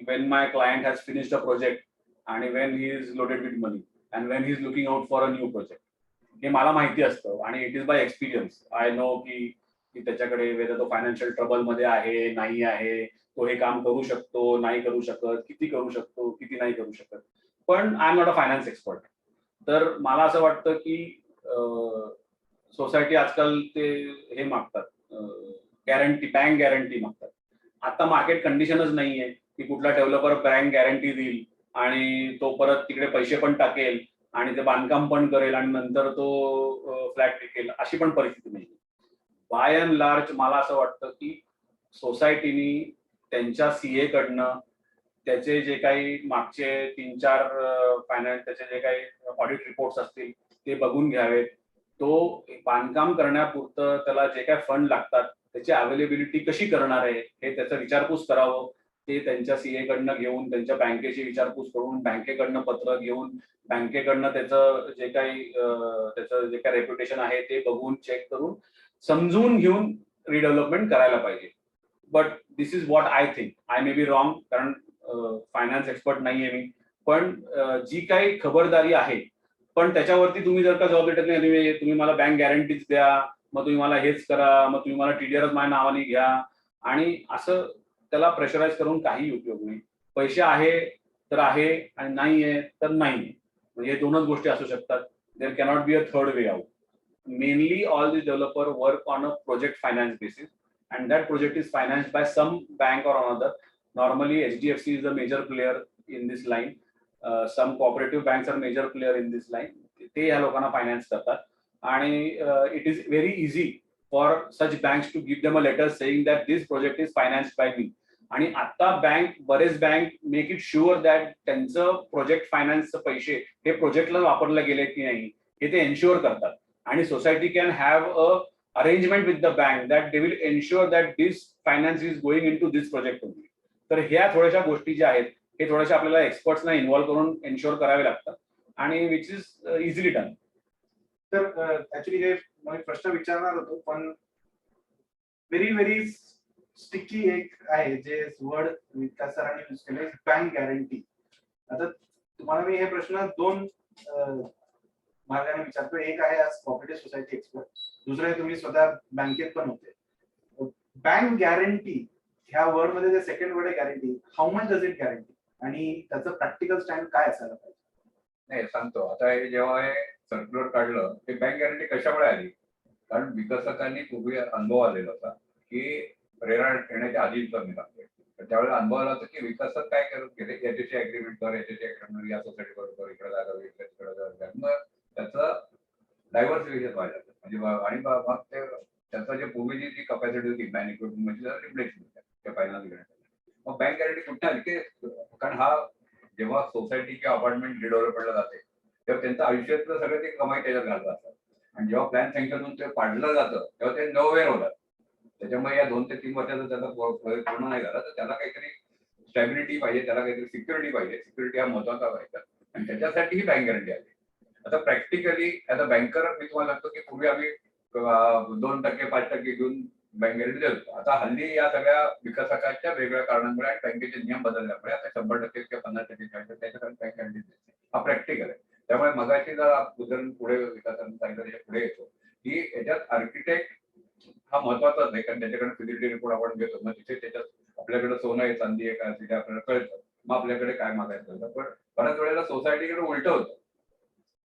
when my client has finished a project and when he is loaded with money and when he is looking out for a new project. हे मला माहिती असतं आणि it is by experience. I know की त्याच्याकडे weather तो financial trouble मध्ये आहे, नाही आहे, तो हे काम करू शकतो, नाही करू शकत, किती करू शकतो, किती नाही करू शकत. पण I am not a finance expert. तर मला असं वाटतं की सोसायटी आजकाल ते हे मागतात, गॅरंटी, बँक गॅरंटी मागतात. आता मार्केट कंडिशनच नाहीये की कुठला डेव्हलपर बँक गॅरंटी देईल आणि तो परत तिकडे पैसे पण टाकेल आणि ते बांधकाम पण करेल आणि नंतर तो फ्लॅट विकेल, अशी पण परिस्थिती नाही. बाय अँड लार्ज मला असं वाटतं की सोसायटीनी त्यांच्या सीए कडनं त्याचे जे काही मागचे 3-4 फायनान्स त्याचे जे काही ऑडिट रिपोर्ट्स असतील ते बघून घ्यावेत. तो बांधकाम करण्यापुरतं त्याला जे काही फंड लागतात त्याची अवेलेबिलिटी कशी करणार आहे हे त्याचं विचारपूस करावं. ते त्यांच्या सीए कडनं घेऊन, त्यांच्या बँकेची विचारपूस करून, बँकेकडनं पत्र घेऊन, बँकेकडनं त्याचं जे काही रेप्युटेशन आहे ते बघून, चेक करून, समजून घेऊन रिडेव्हलपमेंट करायला पाहिजे. But this is what I think. I may be wrong, कारण फायनान्स एक्सपर्ट नाहीये मी. पण जी काही खबरदारी आहे, पण त्याच्यावरती तुम्ही जर का जबाब देत नाही, तुम्ही मला बँक गॅरंटीज द्या, मग तुम्ही मला हेच करा, मग तुम्ही मला TDRच माझ्या नावाने घ्या आणि असं त्याला प्रेशराईज करून काही उपयोग नाही. पैसे आहे तर आहे आणि नाहीये तर नाहीये, म्हणजे हे दोनच गोष्टी असू शकतात. There cannot be a third way out. Mainly all this developer work on a project finance basis and that project is financed by some bank or another. Normally HDFC is a major player in this line. Some cooperative banks are major player in this line. ते ह्या लोकांना finance करतात आणि it is very easy for such banks to give them a letter saying that this project is financed by me. आणि आता बरेच bank make it sure that त्यांचं project फायनान्सचे पैसे हे प्रोजेक्टला वापरले गेले की नाही हे ते एन्श्युअर करतात. आणि society can have an arrangement with the bank that they will ensure that this finance is going in to this project only. तर ह्या थोड्याशा गोष्टी ज्या आहेत हे थोड्याशा आपल्याला एक्सपर्ट्सना इन्व्हॉल्व्ह करून एन्श्युअर करावे लागतात आणि विच इज इझिली डन. तर ऍक्च्युली हे मी प्रश्न विचारणार होतो, पण व्हेरी व्हेरी स्टिकी एक आहे जे वर्ड विकास सरांनी यूज केले, बँक गॅरंटी. आता तुम्हाला मी हे प्रश्न दोन मार्गाने विचारतो. एक आहे ॲज कॉपरेटिव्ह सोसायटी एक्सपर्ट, दुसरं आहे तुम्ही स्वतः बँकेत पण होते. बँक गॅरंटी ह्या वर्ड मध्ये जे सेकंड वर्ड आहे guarantee, how much does it guarantee आणि त्याचं प्रॅक्टिकल स्टँड काय असायला पाहिजे? नाही सांगतो. आता हे जेव्हा हे सर्क्युलर काढलं ते बँक गॅरंटी कशामुळे आली, कारण विकसकांनी पूर्वी अनुभव आलेला होता की रेरा येण्याच्या आधीचा मी सांगतोय, तर त्यावेळेला अनुभव आला होता की विकसक काय करत गेले, याच्याशी अग्रीमेंट कर, याच्याशी अग्रीमेंट, या सोसायटी बरोबर इकडे जागा वेगळी तिकडे जागा, मग त्याचं डायव्हर्सिफिकेशन व्हायला लागलं. म्हणजे आणि मग ते त्याचं जे पूर्वीची जी कपॅसिटी होती मॅन इक्विपमेंटची रिप्लेसमेंट त्या फायनान्स घेण्यासाठी. मग बँक गॅरंटी कुठे आली की कारण हा जेव्हा सोसायटी किंवा अपार्टमेंट रिडेव्हलपमेंटला जाते तेव्हा त्यांचं आयुष्यातलं सगळं ते कमाई त्याच्यात घालत असतात. आणि जेव्हा प्लॅन सँक्शन होऊन ते पाडलं जातं तेव्हा ते नववेर होतात. त्याच्यामुळे या 2 ते 3 वर्षाचा त्याचा पूर्ण नाही झाला तर त्याला काहीतरी स्टॅबिलिटी पाहिजे, त्याला काहीतरी सिक्युरिटी पाहिजे. सिक्युरिटी हा महत्वाचा पाहिजे आणि त्याच्यासाठी ही बँक गॅरंटी आली. आता प्रॅक्टिकली ॲज अ बँकर मी तुम्हाला सांगतो की पूर्वी आम्ही 2%, 5% घेऊन बँक गॅरंटी देतो. आता हल्ली या सगळ्या विकासकांच्या वेगवेगळ्या कारणांमुळे आणि बँकेचे नियम बदलल्यामुळे आता 100% किंवा 50% त्याच्याकडे बँक गॅरंटी देते. हा प्रॅक्टिकल आहे. त्यामुळे मगाशी जर उदाहरण पुढे विकासाने सांगितलं त्याच्या पुढे येतो की याच्यात आर्किटेक्ट हा महत्वाचाच आहे, कारण त्याच्याकडे फिजिबिलिटी रिपोर्ट आपण घेतो. मग तिथे त्याच्यात आपल्याकडे सोनं आहे, चांदी आहे, काय तिथे आपल्याला कळतं. मग आपल्याकडे काय मागायचं. पण बऱ्याच वेळेला सोसायटीकडे उलट होतं.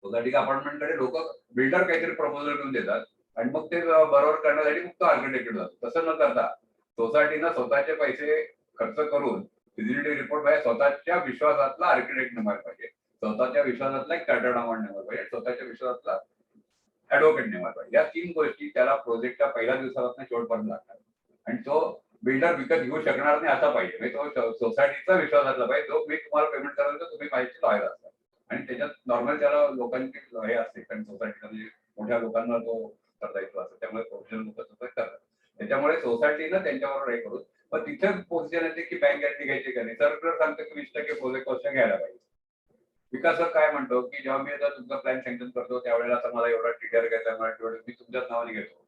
सोसायटी अपार्टमेंटकडे लोक बिल्डर काहीतरी प्रपोजल घेऊन देतात आणि मग ते बरोबर करण्यासाठी फक्त आर्किटेक्टकडे जातात. तसं न करता सोसायटीनं स्वतःचे पैसे खर्च करून फिजिबिलिटी रिपोर्ट पाहिजे, स्वतःच्या विश्वासातला आर्किटेक्ट नेमायला पाहिजे, स्वतःच्या विश्वासातला एक चार्टर्ड अकाउंटंट नेमायला पाहिजे, स्वतःच्या विश्वासातला ऍडव्होकेट नेमायला पाहिजे. या 3 गोष्टी त्याला प्रोजेक्टच्या पहिल्या दिवसापासून शेवटपर्यंत लागतात. आणि तो बिल्डर विकत घेऊ शकणार नाही असा पाहिजे, म्हणजे तो सोसायटीचा विश्वास असला पाहिजे. जो मी तुम्हाला पेमेंट कराल तर तुम्ही माहिती लॉयर असतात आणि त्याच्यात नॉर्मल त्याला लोकांची हे असते, कारण सोसायटीला म्हणजे मोठ्या लोकांना तो करता असतो, त्यामुळे प्रोफेशनल लोक करतात. त्याच्यामुळे सोसायटीनं त्यांच्याबरोबर हे करून मग तिथे पोझिशन येते की बँक गॅरंटी घ्यायची का नाही. सर्क्युलर सांगतो की 20% प्रोजेक्ट कॉस्ट घ्यायला पाहिजे. विकासक काय म्हणतो की जेव्हा मी आता तुमचा प्लॅन सँक्शन करतो त्यावेळेला आता मला एवढा टीडीआर घ्यायचा, मला तेवढं मी तुमच्याच नावाने घेतो.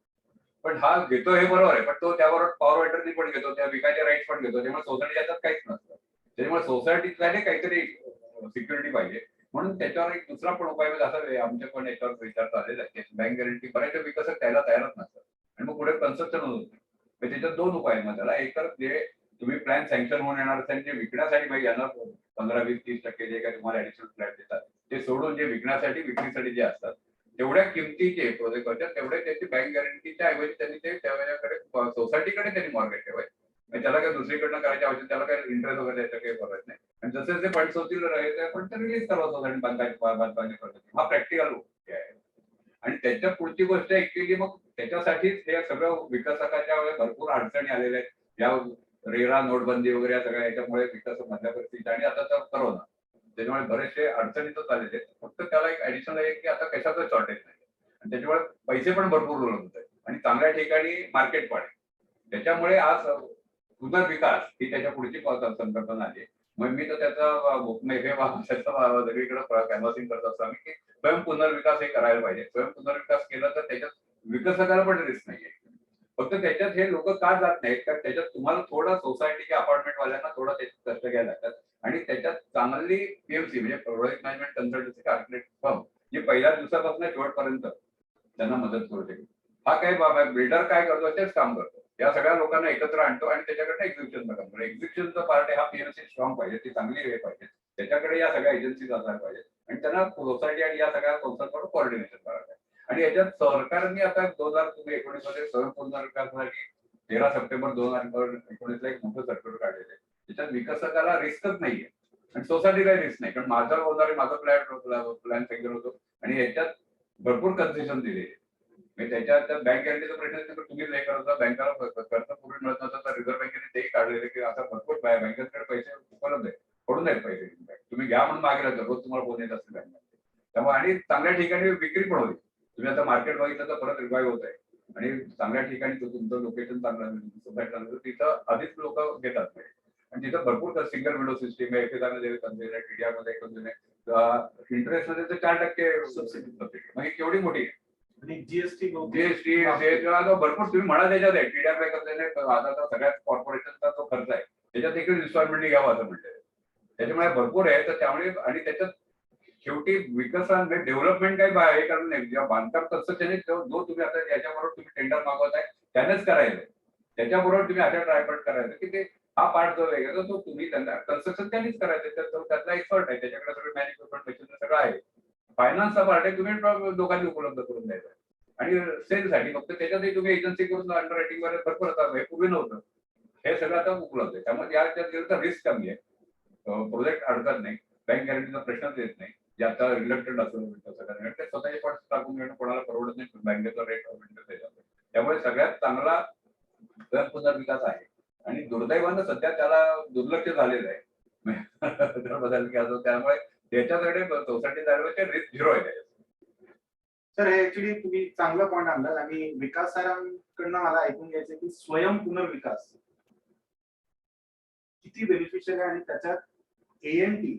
पण हा घेतो हे बरोबर आहे, पण तो त्याबरोबर पॉवर वेटरनी पण घेतो, त्या विकायचे राईट्स पण घेतो. त्यामुळे सोसायटी याच्यात काहीच नसतं. त्याच्यामुळे सोसायटीला काहीतरी सिक्युरिटी पाहिजे. म्हणून त्याच्यावर एक दुसरा पण उपाय असा आमच्या पण याच्यावर विचार चाललेला आहे की बँक गॅरंटी बऱ्याचशा विकसक द्यायला तयारच नसतात आणि मग पुढे कन्स्ट्रक्शन होत नाही. त्याच्यात 2 उपाय आहेत. त्याला एक तर जे तुम्ही प्लॅन सँक्शन होऊन येणार असेल जे विकण्यासाठी पाहिजे यांना 15, 20, 30% जे काय तुम्हाला ऍडिशनल फ्लॅट देतात ते सोडून जे विकण्यासाठी विक्रीसाठी जे असतात तेवढ्या किमतीचे प्रोजेक्ट करतात तेवढे त्याची बँक गॅरंटीच्या ऐवजी त्यांनी ते त्यावेळेकडे सोसायटीकडे त्यांनी मॉर्गेज ठेवायचे. त्याला काही दुसरीकडनं करायच्या आवश्यक, त्याला काही इंटरेस्ट वगैरे द्यायचं काही गरज नाही. आणि जसे जे फंड्स होतील राहायचे पण ते रिलीज करावं सोसायटी बांधकामाची पद्धती. हा प्रॅक्टिकल आहे. आणि त्याच्या पुढची गोष्ट ऍक्च्युअली मग त्याच्यासाठीच हे सगळं विकासकाच्या वेळेस भरपूर अडचणी आलेल्या आहेत. या रेरा नोटबंदी वगैरे या सगळ्या याच्यामुळे विकास मधल्या परिस्थिती आणि आता तर करोना, त्याच्यामुळे बरेचसे अडचणीतच आलेले आहेत. फक्त त्याला एक ऍडिशनल आहे की आता कशाचं शॉर्टेज नाही आणि त्याच्यामुळे पैसे पण भरपूर रोल होत आहेत आणि चांगल्या ठिकाणी मार्केट पण आहे. त्याच्यामुळे आज पुनर्विकास ही त्याच्या पुढची संकल्पना आली. मग मी तर त्याचा सगळीकडे कॅनव्हासिंग करत असतो आम्ही की स्वयं पुनर्विकास हे करायला पाहिजे. स्वयं पुनर्विकास केला तर त्याच्यात विकसकाला पण रिस्क नाहीये. फक्त त्याच्यात हे लोक का जात नाहीत कारण त्याच्यात तुम्हाला थोडं सोसायटीच्या अपार्टमेंट वाल्यांना थोडं त्याचे कष्ट घ्यायला लागतात आणि त्याच्यात चांगली पीएमसी म्हणजे project management consultancy architect firm जे पहिल्या दिवसापासून शेवटपर्यंत त्यांना मदत करू शकेल. हा काय बिल्डर काय करतो तेच काम करतो. या सगळ्या लोकांना एकत्र आणतो आणि त्याच्याकडे एक्झिक्युशनचं काम करतो. एक्झिक्युशनचं पार्ट आहे हा पीएमसी स्ट्रॉंग पाहिजे, ती चांगली हे पाहिजे, त्याच्याकडे या सगळ्या एजन्सीज असायला पाहिजे आणि त्यांना सोसायटी आणि या सगळ्या कौन्सिलकडून कोऑर्डिनेशन करायला. आणि याच्यात सरकारने आता 2019 मध्ये स्वयं पुनर्विकासासाठी 13 सप्टेंबर 2019 एक मोठं सर्क्युलर काढलेलं आहे. त्याच्यात विकसकाला रिस्कच नाहीये आणि सोसायटीला रिस्क नाही, कारण माझा फ्लॅट प्लॅन सँक्शन होतो आणि याच्यात भरपूर कन्सेशन दिले. म्हणजे त्याच्यात बँक गॅरंटीचा प्रश्न आहे, तर तुम्ही हे करता बँकेला कर्ज पूर्ण मिळत नसतं तर रिझर्व्ह बँकेने तेही काढलेले की आता भरपूर बँकेकडे पैसे उपलब्ध आहे, पडून आहेत पैसे, तुम्ही घ्या म्हणून मागे राहतो, रोज तुम्हाला फोन येत असते बँकेत. त्यामुळे आणि चांगल्या ठिकाणी विक्री पण होते. तुम्ही आता मार्केट बघितलं तर परत रिवाईव्ह होत आहे आणि चांगल्या ठिकाणी तुमचं लोकेशन चांगलं सोसायटी चांगलं तिथं अधिक लोक घेतात आणि तिथं भरपूर सिंगल विंडो सिस्टीम आहे, टीडीआर मध्ये इंटरेस्ट मध्ये तर 4% सबसिडी म्हणजे केवढी मोठी आहे. आणि जीएसटी जीएसटी भरपूर तुम्ही म्हणा त्याच्यात आहे टीडीआर आता सगळ्यात कॉर्पोरेशनचा जो खर्च आहे त्याच्यात देखील इन्स्टॉलमेंट घ्यावा असं म्हटलं. त्याच्यामुळे भरपूर आहे. तर त्यामुळे आणि त्याच्यात शेवटी विकसन डेव्हलपमेंट काही हे करणं नाही, जेव्हा बांधकाम तसं त्याने जो तुम्ही आता याच्याबरोबर तुम्ही टेंडर मागवत आहे त्यानेच करायचं, त्याच्याबरोबर तुम्ही अशा ट्रायपट करायचं की ते हा पार्ट जो वेगळा तो तुम्ही त्यांना कन्स्ट्रक्शन त्यांनीच करायचं, तर तो त्यातला एक्सपर्ट आहे, त्याच्याकडे सगळं मॅनेजमेंट मशीन सगळं आहे. फायनान्सचा पार्ट आहे तुम्ही लोकांनी उपलब्ध करून द्यायचा आणि सेलसाठी फक्त त्याच्यातही तुम्ही एजन्सी करून अंडर रायटिंग वर भरपूर आता हे पूर्वी नव्हतं, हे सगळं आता उपलब्ध आहे. त्यामुळे याच्यात रिस्क कमी आहे, प्रोजेक्ट अडकत नाही, बँक गॅरंटीचा प्रश्नच येत नाही. जे आता रिलेक्टेड असं ते स्वतःचे फंड टाकून घेणं कोणाला परवडत नाही, बँकेचा रेट त्यामुळे सगळ्यात चांगला पुनर्विकास आहे आणि दुर्दैवानं सध्या त्याला दुर्लक्ष झालेलं आहे बदल त्यामुळे त्याच्याकडे सोसायटी चालवायचे रिस्क झिरो आहे. सर हे ऍक्च्युली तुम्ही चांगला पॉईंट आणलात आणि विकास सरांकडनं मला ऐकून घ्यायचं की स्वयं पुनर्विकास किती बेनिफिशियल आहे आणि त्याच्यात एएनटी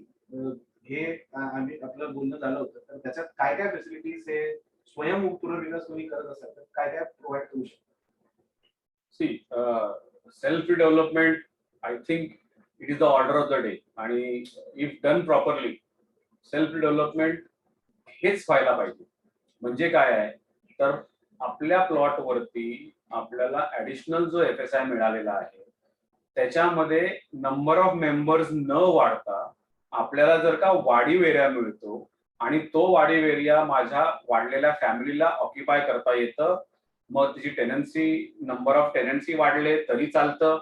हे आम्ही आपलं बोलणं झालं होतं, तर त्याच्यात काय काय फॅसिलिटीज हे स्वयं पुनर्विकास तुम्ही करत असाल तर काय काय प्रोव्हाइड करू शकता? Self development I think it is the order of the day आणि if done properly self development हेच व्हायला पाहिजे. म्हणजे काय आहे तर आपल्या प्लॉट वरती आपल्याला ऍडिशनल जो FSI मिळालेला आहे त्याच्यामध्ये नंबर ऑफ मेंबर्स न वाढता आपल्याला जर का वाढीव एरिया मिळतो आणि तो वाढीव एरिया माझ्या वाढलेल्या फॅमिलीला ऑक्युपाय करता येतं, मग तिची टेनन्सी नंबर ऑफ टेनन्सी वाढले तरी चालतं,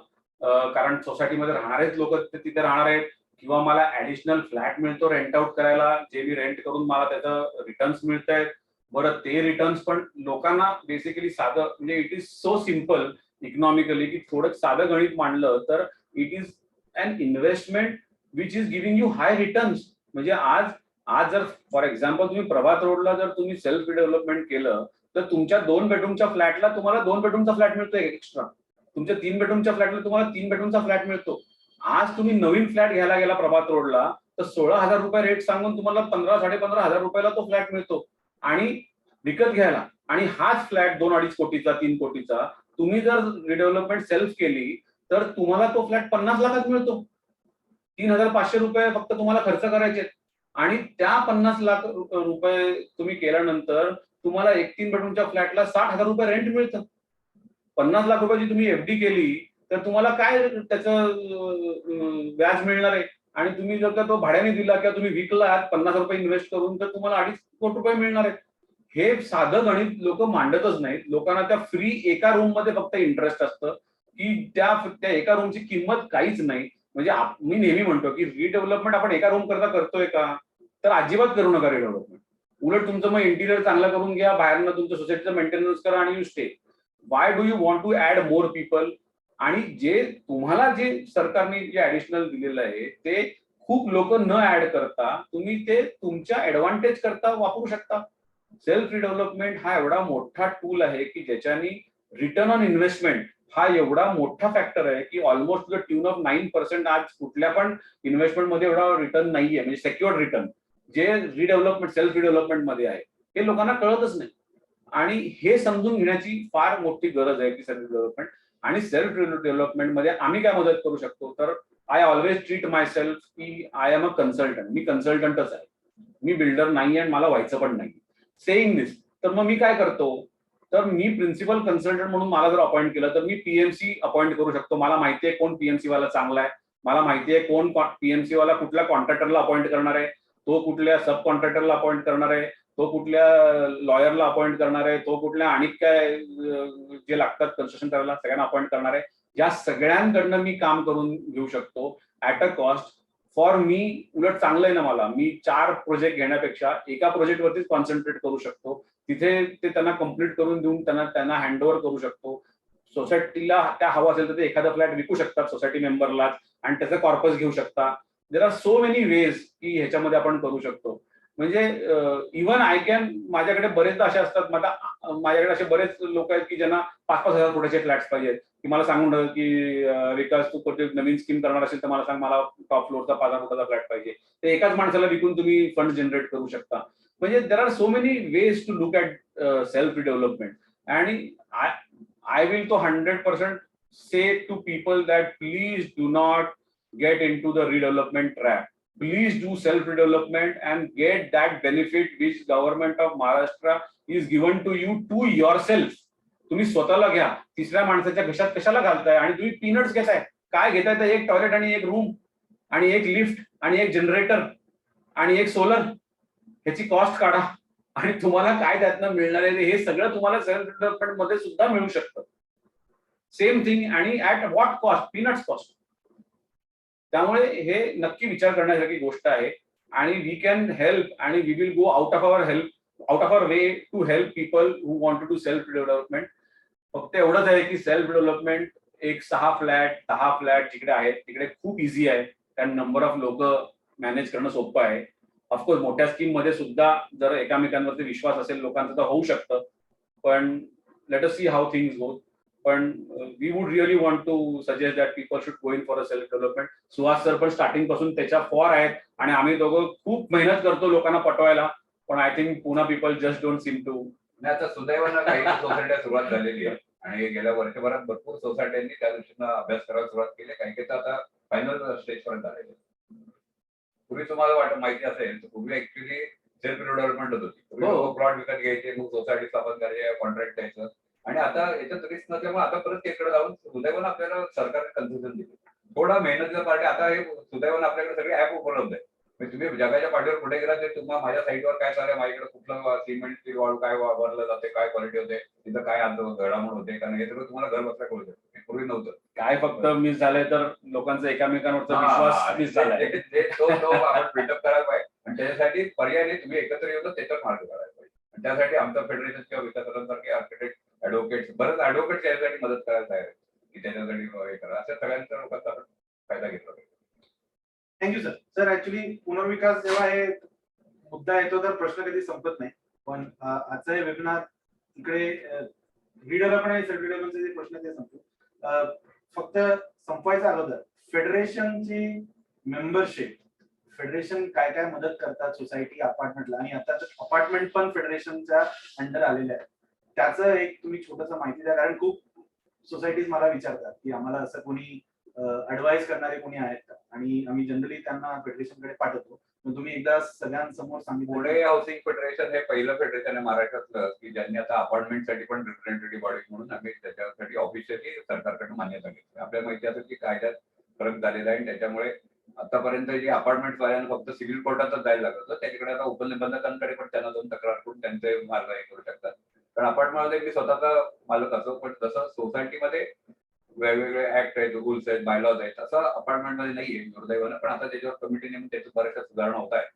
कारण सोसायटीमध्ये राहणारेच लोक तिथे राहणार आहेत, किंवा मला ऍडिशनल फ्लॅट मिळतो रेंट आउट करायला, जे मी रेंट करून मला त्याचं रिटर्न्स मिळत आहेत. बरं ते रिटर्न्स पण लोकांना बेसिकली साधं म्हणजे it is so simple economically की थोडं साधं गणित मांडलं तर it is an investment which is giving you high returns. म्हणजे आज जर फॉर एक्झाम्पल तुम्ही प्रभात रोडला जर तुम्ही सेल्फ डेव्हलपमेंट केलं तर तुमच्या 2 बेडरूमच्या फ्लॅटला तुम्हाला 2 बेडरूमचा फ्लॅट मिळतो एक्स्ट्रा, तुमच्या 3 बेडरूमच्या फ्लॅटला तुम्हाला 3 बेडरूमचा फ्लॅट मिळतो. आज तुम्ही नवीन फ्लॅट घ्यायला गेला प्रभात रोडला तर 16,000 रुपये रेट सांगून तुम्हाला 15,000-15,500 रुपयाला तो फ्लॅट मिळतो आणि विकत घ्यायला. आणि हाच फ्लॅट 2-2.5 कोटीचा 3 कोटीचा तुम्ही जर रिडेव्हलपमेंट सेल्फ केली तर तुम्हाला तो फ्लॅट 50 लाखात मिळतो. 3,500 रुपये फक्त तुम्हाला खर्च करायचे आणि त्या 50 लाख रुपये तुम्ही केल्यानंतर तुम्हाला 1-3 बेडरूमच्या फ्लॅटला 60,000 रुपये रेंट मिळतं. 50 लाख रुपयाची तुम्ही FD केली तर तुम्हाला काय त्याचं व्याज मिळणार आहे आणि तुम्ही जर का तो भाड्याने दिला किंवा तुम्ही विकलात 50 रुपये इन्व्हेस्ट करून तर तुम्हाला 2.5 कोटी रुपये मिळणार आहेत. हे साधं गणित लोक मांडतच नाहीत. लोकांना त्या फ्री एका रूम मध्ये फक्त इंटरेस्ट असतं की त्या एका रूमची किंमत काहीच नाही. म्हणजे मी नेहमी म्हणतो की रिडेव्हलपमेंट आपण एका रूम करता करतोय का, तर अजिबात करू नका रिडेव्हलपमेंट. उलट तुमचं मग इंटिरियर चांगलं करून घ्या, बाहेरनं तुमच्या सोसायटीचं मेंटेनन्स करा आणि you stay. Why do you want to add more people? आणि जे तुम्हाला जे सरकारने जे ऍडिशनल दिलेलं आहे ते खूप लोक न ऍड करता तुम्ही ते तुमच्या ऍडव्हान्टेज करता वापरू शकता. सेल्फ रिडेव्हलपमेंट हा एवढा मोठा टूल आहे की ज्याच्यानी रिटर्न ऑन इन्व्हेस्टमेंट हा एवढा मोठा फॅक्टर आहे की ऑलमोस्ट द ट्यून ऑफ 9% आज कुठल्या पण इन्व्हेस्टमेंट मध्ये एवढा रिटर्न नाहीये, म्हणजे सेक्युअर्ड रिटर्न जे रिडेव्हलपमेंट सेल्फ रिडेव्हलपमेंट मध्ये आहे हे लोकांना कळतच नाही. आणि हे समजून घेण्याची फार मोठी गरज आहे की सेल्फ डेव्हलपमेंट. आणि सेल्फ डेव्हलपमेंट मध्ये आम्ही काय मदत करू शकतो तर I always treat my self की आय एम अ कन्सल्टंट. मी कन्सल्टंटच आहे, मी बिल्डर नाही आणि मला व्हायचं पण नाही. सेईंग दिस तर मग मी काय करतो तर मी प्रिन्सिपल कन्सल्टंट म्हणून मला जर अपॉइंट केलं तर मी PMC अपॉइंट करू शकतो. मला माहिती आहे कोण PMC वाला चांगला आहे, मला माहिती आहे कोण PMC वाला कुठल्या कॉन्ट्रॅक्टरला अपॉइंट करणार आहे, तो कुठल्या सब कॉन्ट्रॅक्टरला अपॉइंट करणार आहे, तो कुठल्या लॉयरला अपॉइंट करणार आहे, तो कुठल्या आणि काय जे लागतात कन्स्ट्रक्शन करायला सगळ्यांना अपॉइंट करणार आहे. या सगळ्यांकडनं मी काम करून घेऊ शकतो at a cost. For me उलट चांगलं आहे ना, मला मी 4 प्रोजेक्ट घेण्यापेक्षा एका प्रोजेक्टवरतीच कॉन्सन्ट्रेट करू शकतो. तिथे ते त्यांना कम्प्लीट करून देऊन त्यांना हँडओव्हर करू शकतो. सोसायटीला त्या हवं असेल तर ते एखादा फ्लॅट विकू शकतात सोसायटी मेंबरलाच आणि त्याचं कॉर्पस घेऊ शकता. देर आर सो मेनी वेज की ह्याच्यामध्ये आपण करू शकतो. म्हणजे इव्हन आय कॅन, माझ्याकडे बरेचदा असे असतात, माझ्याकडे असे बरेच लोक आहेत की ज्यांना 5,000-5,000 कोटीचे फ्लॅट्स पाहिजेत, की मला सांगून ठेव की विकास तू कोणते नवीन स्कीम करणार असेल तर मला सांग, मला टॉप फ्लोअरचा 5,000 कोटीचा फ्लॅट पाहिजे. ते एकाच माणसाला विकून तुम्ही फंड जनरेट करू शकता. म्हणजे there are so many ways to look at self development. आणि I will to 100% say to people that please do not get into the redevelopment trap. Please do self-redevelopment and get that benefit which government of Maharashtra is given to you to yourself. तुम्ही स्वतःला घ्या, तिसऱ्या माणसाच्या घशात कशाला घालताय? आणि तुम्ही पीनट्स घेताय. काय घेताय तर एक टॉयलेट आणि एक रूम आणि एक लिफ्ट आणि एक जनरेटर आणि एक सोलर, ह्याची कॉस्ट काढा आणि तुम्हाला काय त्यातनं मिळणार आहे हे सगळं तुम्हाला सेल्फ डेव्हलपमेंट मध्ये सुद्धा मिळू शकतं. सेम थिंग आणि at what cost? Peanuts cost. त्यामुळे हे नक्की विचार करण्यासारखी गोष्ट आहे आणि वी कॅन हेल्प आणि we will go out of our way to help people who want to do self development. फक्त एवढंच आहे की सेल्फ डेव्हलपमेंट एक 6 फ्लॅट 10 फ्लॅट जिकडे आहेत तिकडे खूप इझी आहे, कारण नंबर ऑफ लोक मॅनेज करणं सोपं आहे. ऑफकोर्स मोठ्या स्कीम मध्ये सुद्धा जर एकामेकांवरती विश्वास असेल लोकांचा तर होऊ शकतं, पण let us see how things go. पण we would really want to suggest that people should go in for a self development. Suhas sir पण स्टार्टिंग पासून त्याच्या फॉर आहेत आणि आम्ही दोघं खूप मेहनत करतो लोकांना पटवायला, पण आय थिंक पुन्हा people just don't seem to. आता सुदैवानं काही सोसायट्या सुरुवात झालेली आहे आणि गेल्या वर्षभरात भरपूर सोसायट्यांनी त्या दृष्टीनं अभ्यास करायला सुरुवात केली. काही काही आता फायनल स्टेज पर्यंत आलेले. पूर्वी तुम्हाला माहिती असेल तर पूर्वी ऍक्च्युली सेल्फ डेव्हलपमेंट होती. पूर्वी प्लॉट विकत घ्यायचे, मग सोसायटी स्थापन करायचे, कॉन्ट्रॅक्ट द्यायचं. आणि आता याच्यात रिस्क नसल्यामुळे आता परत तिकडे जाऊन सुदैवानं आपल्याला सरकारने कन्सेशन दिली. थोडा मेहनतीचा पार्टी. आता हे सुदैवानं आपल्याकडे सगळे ऍप उपलब्ध आहे. तुम्ही जगाच्या पाठीवर कुठे गेला तर तुम्हाला माझ्या साईटवर काय चालू आहे, माझ्याकडे कुठलं सिमेंटची वाळू काय वापरलं जाते, काय क्वालिटी होते, तिथं काय घडामोड होते, कारण हे सगळं तुम्हाला घर बसल्या कळू शकतं. पूर्वी नव्हतं. काय फक्त मिस झालंय तर लोकांचा एकमेकांवरचा विश्वास मिस झालाय. तो आपण बिल्डअप करायला पाहिजे आणि त्याच्यासाठी पर्याय तुम्ही एकत्र येऊन त्याच्यावर मार्ग काढायला पाहिजे. आणि त्यासाठी आमचं फेडरेशन किंवा विकासासारखे आर्किटेक्ट ऍडव्होकेट्स बरेच ऍडव्होकेट्स यासाठी मदत करायला तयार आहे की त्याच्यासाठी हे करा. अशा सगळ्यांचा लोकांचा फायदा घेतला पाहिजे. Thank you sir. सर ऍक्च्युली पुनर्विकास जेव्हा हे मुद्दा येतो तर प्रश्न कधी संपत नाही, पण आजचा हे वेबिनार इकडे रिडेव्हलपमेंट आणि सेल्फ डेव्हलपमेंटचे जे प्रश्न ते संपतो. फक्त संपवायच्या अगोदर फेडरेशनची मेंबरशिप, फेडरेशन काय काय मदत करतात सोसायटी अपार्टमेंटला, आणि आता अपार्टमेंट पण फेडरेशनच्या अंडर आलेले आहे, त्याचं एक तुम्ही छोटंसं माहिती द्या. कारण खूप सोसायटीज मला विचारतात की आम्हाला असं कोणी ऍडवाइस करणारे कोणी आहेत का, आणि आम्ही जनरली त्यांना फेडरेशनकडे पाठवतो. तुम्ही एकदा सगळ्यांसमोर सांगितलं. पुणे हाऊसिंग फेडरेशन हे पहिलं फेडरेशन आहे महाराष्ट्रातलं की ज्यांनी आता अपार्टमेंटसाठी पण रिप्रेझेंटेटिव्ह बॉडी म्हणून आम्ही त्याच्यासाठी ऑफिशियली सरकारकडून मान्यता घेतली. आपल्याला माहिती असेल की कायद्यात फरक झालेला आहे आणि त्याच्यामुळे आतापर्यंत जे अपार्टमेंट वाल्यांना फक्त सिव्हिल कोर्टातच जायला लागत होतं, त्याच्याकडे आता उपनिबंधकांकडे पण त्यांना जाऊन तक्रार करून त्यांचे मार्ग हे करू शकतात. कारण अपार्टमेंटमध्ये मी स्वतःचा मालक असो, पण जसं सोसायटीमध्ये वेगवेगळे ऍक्ट आहेत, रूल्स आहेत, बायलॉज आहेत, असं अपार्टमेंटमध्ये नाहीये दुर्दैवानं. पण आता त्याच्यावर कमिटी नेमून त्याच्या बऱ्याचशा सुधारणा होत आहे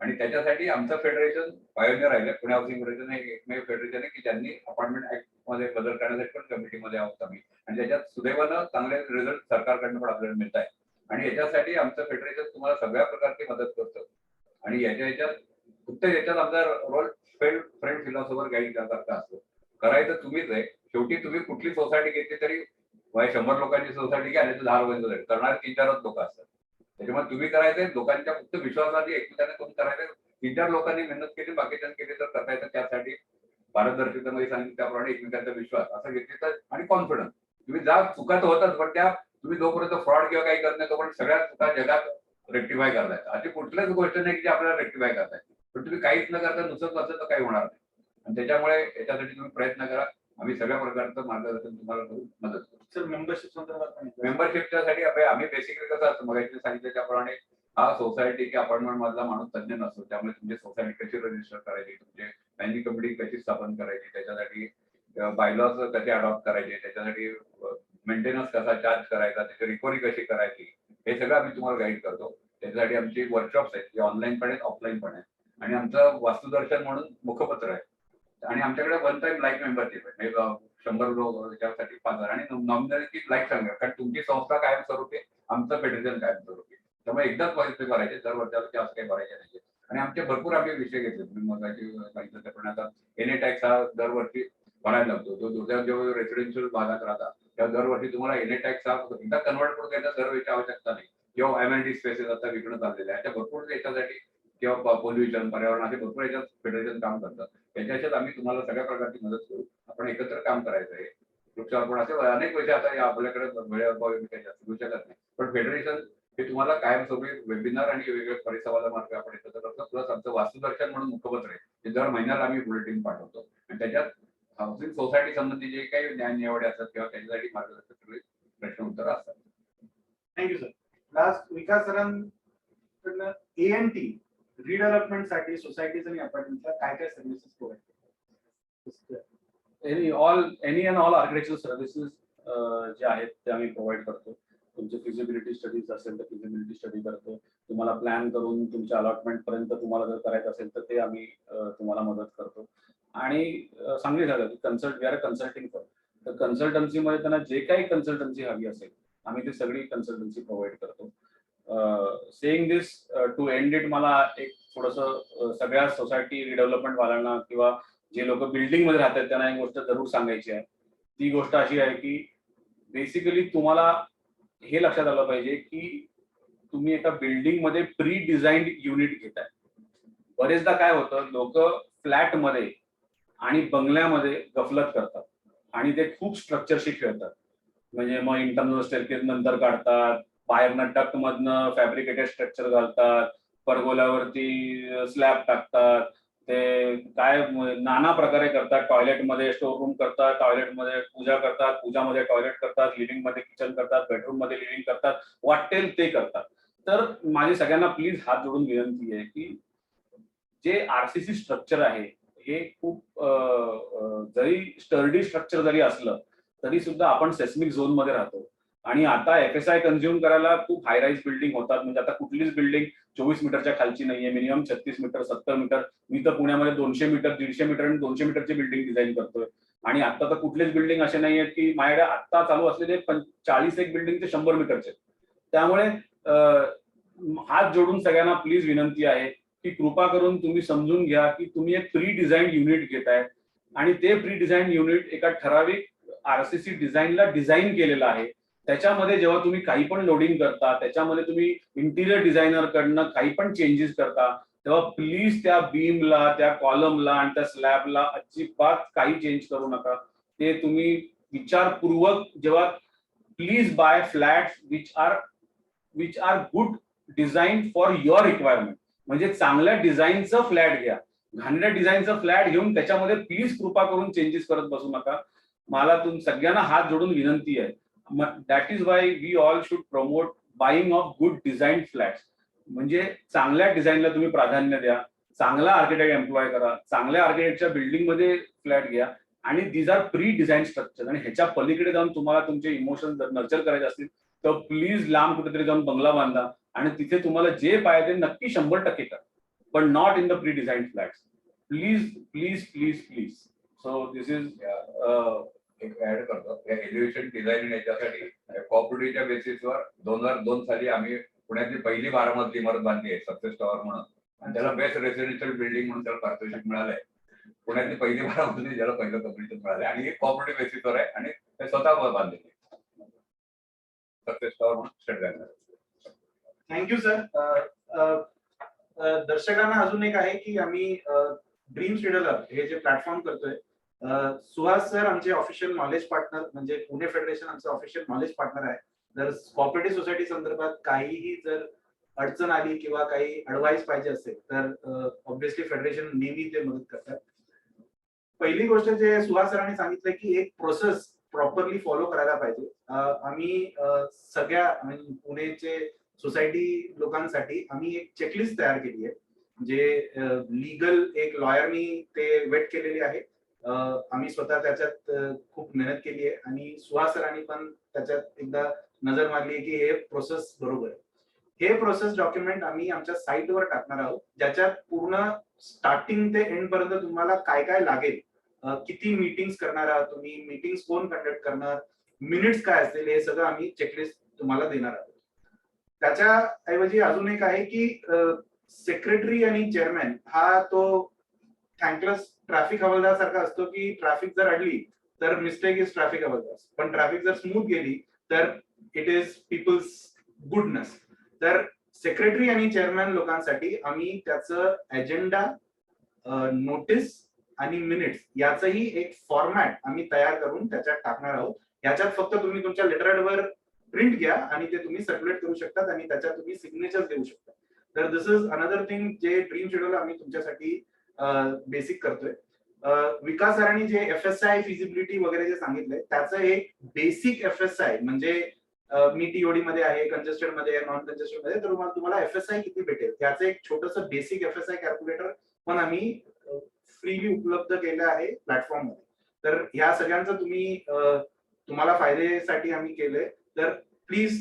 आणि त्याच्यासाठी आमचं फेडरेशन पायोनियर राहिलं. पुणे हाऊसिंग फेडरेशन हे एकमेव फेडरेशन आहे की ज्यांनी अपार्टमेंट ऍक्ट मध्ये बदल करण्यासाठी पण कमिटीमध्ये आहोत आम्ही, आणि त्याच्यात सुदैवानं चांगले रिझल्ट सरकारकडनं पण आपल्याला मिळत आहे. आणि याच्यासाठी आमचं फेडरेशन तुम्हाला सगळ्या प्रकारची मदत करतं. आणि याच्यात फक्त याच्यात आमचा रोल फ्रेंड फिलॉसॉफर गाईड करता असतो. करायचं तुम्हीच आहे. शेवटी तुम्ही कुठली सोसायटी घेतली तरी 100 लोकांची सोसायटी घ्या, नाही तर 10 लोकांची सोसायटी करणारे 3-4 लोक असतात. त्याच्यामुळे तुम्ही करायचंय लोकांच्या फक्त विश्वासाने एकमेकांना करून करायचं. 3-4 लोकांनी मेहनत केली, बाकीच्यांनी केली तर करता येतं. त्यासाठी पारदर्शकतेमध्ये सांगितलं त्याप्रमाणे एकमेकांचा विश्वास असं घेतली तर, आणि कॉन्फिडन्स. तुम्ही जा चुका तर होतात, पण त्या तुम्ही जोपर्यंत फ्रॉड किंवा काही करत नाही तोपर्यंत सगळ्या चुका जगात रेक्टिफाय करतायत. अशी कुठल्याच गोष्ट नाही की जी आपल्याला रेक्टिफाय करतायत. पण तुम्ही काहीच न करता नुसतं असेल तर काही होणार नाही. आणि त्याच्यामुळे याच्यासाठी तुम्ही प्रयत्न करा. आम्ही सगळ्या प्रकारचं मार्गदर्शन तुम्हाला करून मदत करू. सर मेंबरशिप संदर्भात मेंबरशिपच्या साठी आम्ही बेसिकली कसं असतं मग सांगितलं त्याप्रमाणे हा सोसायटी की अपार्टमेंट मधला माणूस तज्ञ नसतो. त्यामुळे तुमची सोसायटी कशी रजिस्टर करायची, तुमचे मॅनेजिंग कमिटी कशी स्थापन करायची, त्याच्यासाठी बायलॉज कसे अडॉप्ट करायचे, त्याच्यासाठी मेंटेनन्स कसा चार्ज करायचा, त्याची रिकव्हरी कशी करायची, हे सगळं आम्ही तुम्हाला गाईड करतो. त्याच्यासाठी आमची वर्कशॉप्स आहेत, जे ऑनलाईन पण आहेत ऑफलाईन पण आहेत. आणि आमचं वास्तुदर्शन म्हणून मुखपत्र आहे आणि आमच्याकडे वन टाइम लाईफ मेंबरशिप आहे, म्हणजे 100 लोक त्याच्यासाठी 5,000 आणि नॉमिनली लाईफ सांगा, कारण तुमची संस्था कायमस्वरूपी, आमचं फेडरेशन कायमस्वरूपी, त्यामुळे एकदाच पैसे भरायचे, दर वर्षाला असं काही भरायचे नाही. आणि आमचे भरपूर आम्ही विषय घेतले, तुम्ही मगाशी सांगितलं त्याप्रमाणे आता एनए टॅक्स हा दरवर्षी भरायला लागतो. तो जेव्हा रेसिडेन्शियल भागात राहतात तेव्हा दरवर्षी तुम्हाला एनए टॅक्स हा एकदा कन्वर्ट करून घ्यायचा दरवेळची आवश्यकता नाही. किंवा एमएनडी स्पेसेस आता विकणं चाललेले आहे, अशा भरपूर याच्यासाठी किंवा पोल्युशन, पर्यावरण असे भरपूर याच्यात फेडरेशन काम करतात. त्याच्यात आम्ही तुम्हाला सगळ्या प्रकारची मदत करू. आपण एकत्र काम करायचं आहे. वृक्षारोपण असे अनेक विषय आता आपल्याकडे करू शकत नाही, पण फेडरेशन हे तुम्हाला कायमस्वरूपी वेबिनार आणि वेगवेगळ्या परिसंवादामार्फत आपण एकत्र करतो. प्लस आमचं वास्तुदर्शन म्हणून मुखपत्र आहे, ते दर महिन्याला आम्ही बुलेटिन पाठवतो आणि त्याच्यात हाऊसिंग सोसायटी संबंधी जे काही ज्ञान निवडे असतात किंवा त्याच्यासाठी मार्गदर्शक सगळे प्रश्न उत्तर असतात. Thank you sir. लास्ट विकास सरांकडनं एएनटी रिडेव्हलपमेंट साठी सोसायटीज आणि अपार्टमेंटला काय काय सर्व्हिसेस प्रोव्हाइड करतात? Any and all architectural services जे आहेत ते आम्ही प्रोव्हाइड करतो. तुमचे फिजिबिलिटी स्टडीज असेल तर फिजिबिलिटी स्टडी करतो. तुम्हाला प्लॅन करून तुमच्या अलॉटमेंट पर्यंत तुम्हाला जर करायचं असेल तर ते आम्ही तुम्हाला मदत करतो. आणि सांगली झालं की we are a consulting firm, तर कन्सल्टन्सीमध्ये त्यांना जे काही कन्सल्टन्सी हवी असेल आम्ही ती सगळी कन्सल्टन्सी प्रोव्हाइड करतो. Saying this to end it, मला एक थोडंसं सगळ्या सोसायटी रिडेव्हलपमेंट वाल्यांना किंवा जे लोक बिल्डिंग मध्ये राहतात त्यांना एक गोष्ट जरूर सांगायची आहे. ती गोष्ट अशी आहे की बेसिकली तुम्हाला हे लक्षात आलं पाहिजे की तुम्ही एका बिल्डिंग मध्ये प्री डिझाईन्ड युनिट घेताय. बरेचदा काय होतं, लोक फ्लॅटमध्ये आणि बंगल्यामध्ये गफलत करतात आणि ते खूप स्ट्रक्चरशी खेळतात. म्हणजे मग इंटरनल स्टेअरकेस नंतर काढतात, बाहेरनं डक्ट मधनं फॅब्रिकेटेड स्ट्रक्चर घालतात, परगोल्यावरती स्लॅब टाकतात, ते काय नाना प्रकारे करतात. टॉयलेटमध्ये स्टोर रूम करतात, टॉयलेटमध्ये पूजा करतात, पूजामध्ये टॉयलेट करतात, लिव्हिंग मध्ये किचन करतात, बेडरूम मध्ये लिव्हिंग करतात, वाटेल ते करतात. तर माझी सगळ्यांना प्लीज हात जोडून विनंती आहे की जे आरसीसी स्ट्रक्चर आहे हे खूप जरी स्टर्डी स्ट्रक्चर जरी असलं तरी सुद्धा आपण सेस्मिक झोन मध्ये राहतो. आणि आता एफएसआय कन्झ्युम करायला खूप हाय राईज बिल्डिंग होतात. म्हणजे आता कुठलीच बिल्डिंग 24 मीटरच्या खालची नाहीये. Minimum 36 metre, 70 metre. मी तर पुण्यामध्ये 200 मीटर, 150 मीटर आणि 200 मीटरची बिल्डिंग डिझाईन करतोय. आणि आता तर कुठलेच बिल्डिंग असे नाही आहेत की माझ्याकडे आता चालू असलेले 40 एक बिल्डिंग ते 100 मीटरचे. त्यामुळे हात जोडून सगळ्यांना प्लीज विनंती आहे की कृपा करून तुम्ही समजून घ्या की तुम्ही एक प्री डिझाईन युनिट घेताय आणि ते प्री डिझाईन युनिट एका ठराविक आरसीसी डिझाईनला डिझाईन केलेलं आहे. त्याच्यामध्ये जेव्हा तुम्ही काही पण लोडिंग करता, त्याच्यामध्ये तुम्ही इंटिरियर डिझायनर कडनं काही पण चेंजेस करता, तेव्हा प्लीज त्या बीमला, त्या कॉलमला आणि त्या स्लॅबला अजिबात काही चेंज करू नका. ते तुम्ही विचारपूर्वक जेव्हा please buy flat which are good design for your requirement. म्हणजे चांगल्या डिझाईनचं फ्लॅट घ्या. घाणेरड्या डिझाईनचं फ्लॅट घेऊन त्याच्यामध्ये प्लीज कृपा करून चेंजेस करत बसू नका. मला सगळ्यांना हात जोडून विनंती आहे. That is why we all should promote buying of good design flats. म्हणजे चांगल्या डिझाईनला तुम्ही प्राधान्य द्या, चांगला आर्किटेक्ट एम्प्लॉय करा, चांगल्या आर्किटेक्टच्या बिल्डिंग मध्ये फ्लॅट घ्या आणि these are pre design structure. आणि ह्याच्या पलीकडे जाऊन तुम्हाला तुमचे इमोशन्स जर नर्चर करायचे असतील तर प्लीज लांब कुठेतरी जाऊन बंगला बांधा आणि तिथे तुम्हाला जे पाहिजे ते नक्की 100% करा, पण not in the pre design flats. Please please please please. So this is एक ऍड करतो, या एलिव्हेशन डिझाईन याच्यासाठी कॉपरेटिव्हच्या बेसिसवर 2002 साली आम्ही पुण्यातली पहिली 12 मजली इमारत बांधली आहे, सक्सेस टॉवर म्हणून, आणि त्याला बेस्ट रेसिडेन्शियल बिल्डिंग म्हणून त्याला पारितोषिक मिळालंय. पुण्यातली पहिली 12 मजली ज्याला पहिलं कॉपरेटिव्ह मिळालंय आणि एक कॉपरेटिव्ह बेसिसवर आहे आणि ते स्वतः बांधलेले सक्सेस टॉवर म्हणून स्टेट बँक. Thank you sir. दर्शकांना अजून एक आहे की आम्ही ड्रीम्स डेव्हलप हे जे प्लॅटफॉर्म करतोय, सुहास सर आमचे ऑफिशियल नॉलेज पार्टनर, म्हणजे पुणे फेडरेशन आमचं ऑफिशियल नॉलेज पार्टनर आहे. जर कॉपरेटिव्ह सोसायटी संदर्भात काहीही जर अडचण आली किंवा काही ऍडवाइस पाहिजे असेल तर ऑब्व्हियसली फेडरेशन नेहमी ते मदत करतात. पहिली गोष्ट जे सुहास सरांनी सांगितलं की एक प्रोसेस प्रॉपरली फॉलो करायला पाहिजे. आम्ही सगळ्या म्हणजे पुणेचे सोसायटी लोकांसाठी आम्ही एक चेकलिस्ट तयार केली आहे, जे लीगल एक लॉयरनी ते वेट केलेली आहे. आम्ही स्वतः त्याच्यात खूप मेहनत केली आहे आणि सुहास सरांनी पण त्याच्यात एकदा नजर मारली आहे की हे प्रोसेस बरोबर आहे. हे प्रोसेस डॉक्युमेंट आम्ही आमच्या साईटवर टाकणार आहोत, ज्याच्यात पूर्ण स्टार्टिंग ते एंड पर्यंत तुम्हाला काय काय लागेल किती मीटिंग्स करणार आहात तुम्ही, मीटिंग्स कोण कंडक्ट करणार, मिनिट्स काय असतील, हे सगळं आम्ही चेकलिस्ट तुम्हाला देणार आहोत. त्याच्याऐवजी अजून एक आहे की सेक्रेटरी आणि चेअरमॅन हा तो थँकलेस ट्रॅफिक हवालदार सारखा असतो की ट्रॅफिक जर अडली तर मिस्टेक इज ट्रॅफिक हवालदार, पण ट्रॅफिक जर स्मूथ गेली तर इट इज पीपल्स गुडनेस. तर सेक्रेटरी आणि चेअरमॅन लोकांसाठी आम्ही त्याचं अजेंडा, नोटीस आणि मिनिट्स याचंही एक फॉर्मॅट आम्ही तयार करून त्याच्यात टाकणार आहोत. याच्यात फक्त तुम्ही तुमच्या लेटरहेडवर प्रिंट घ्या आणि ते तुम्ही सर्क्युलेट करू शकतात आणि त्याच्यात तुम्ही सिग्नेचर देऊ शकता. तर दिस इज अनदर थिंग जे ड्रीम शेड्यूल आम्ही तुमच्यासाठी बेसिक करतोय. विकास सरांनी जे FSI फिजिबिलिटी वगैरे जे सांगितलंय त्याचं एक बेसिक FSI म्हणजे मी TOD मध्ये आहे, कंजेस्टेड मध्ये आहे, नॉन कंजेस्टेड मध्ये, तर तुम्हाला FSI किती भेटेल याचं एक छोटंसं बेसिक FSI कॅल्क्युलेटर पण आम्ही फ्रीली उपलब्ध केलं आहे प्लॅटफॉर्म मध्ये. तर ह्या सगळ्यांचं तुम्हाला फायदेसाठी आम्ही केलंय. तर please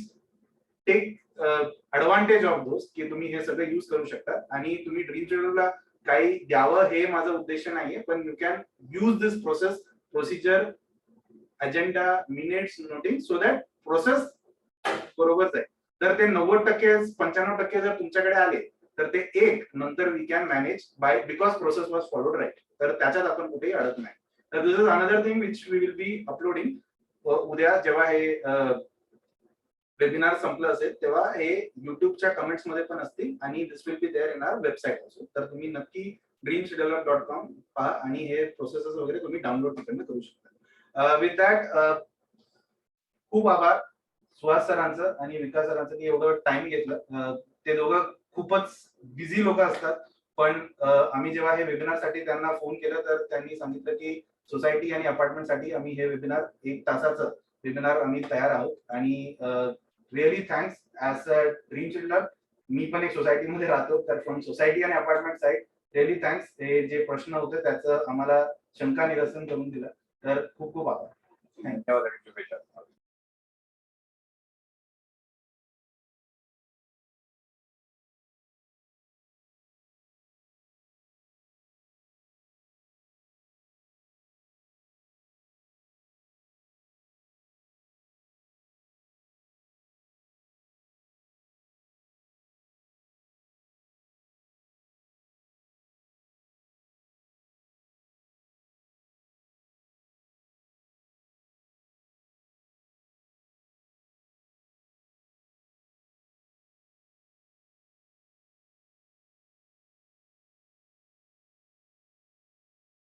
take advantage of those की तुम्ही हे सगळं युज करू शकता आणि तुम्ही ड्रीम शेड्यूलला काही द्यावं हे माझा उद्देश नाहीये, पण you can use this process, procedure, agenda, minutes, noting so that process बरोबर जाईल. तर ते 90% 95% जर तुमच्याकडे आले तर ते एक नंतर we can manage by because process was followed right. तर त्याच्यात आपण कुठेही अडत नाही. तर this is another thing which we will be uploading. उद्या जेव्हा हे वेबिनार संपलं असेल तेव्हा हे युट्यूबच्या कमेंट्स मध्ये पण असतील आणि this will be there in our website also. तर तुम्ही नक्की dreamscheduler.com पहा आणि हे प्रोसेसेस वगैरे तुम्ही डाउनलोड तिकडनं करू शकता. विथ दॅट खूप आभार सुहास सरांचं आणि विकास सरांचं की एवढं टाइम घेतलं. ते दोघं खूपच बिझी लोक असतात, पण आम्ही जेव्हा हे वेबिनार साठी त्यांना फोन केला तर त्यांनी सांगितलं की सोसायटी आणि अपार्टमेंट साठी आम्ही हे वेबिनार 1 तासाचं वेबिनार आम्ही तयार आहोत. आणि really thanks as a dream scheduler. मी पण एक सोसायटीमध्ये राहतो, तर फ्रॉम सोसायटी आणि अपार्टमेंट साईड रिअली थँक्स. हे जे प्रश्न होते त्याचं आम्हाला शंका निरसन करून दिलं, तर खूप खूप आभार.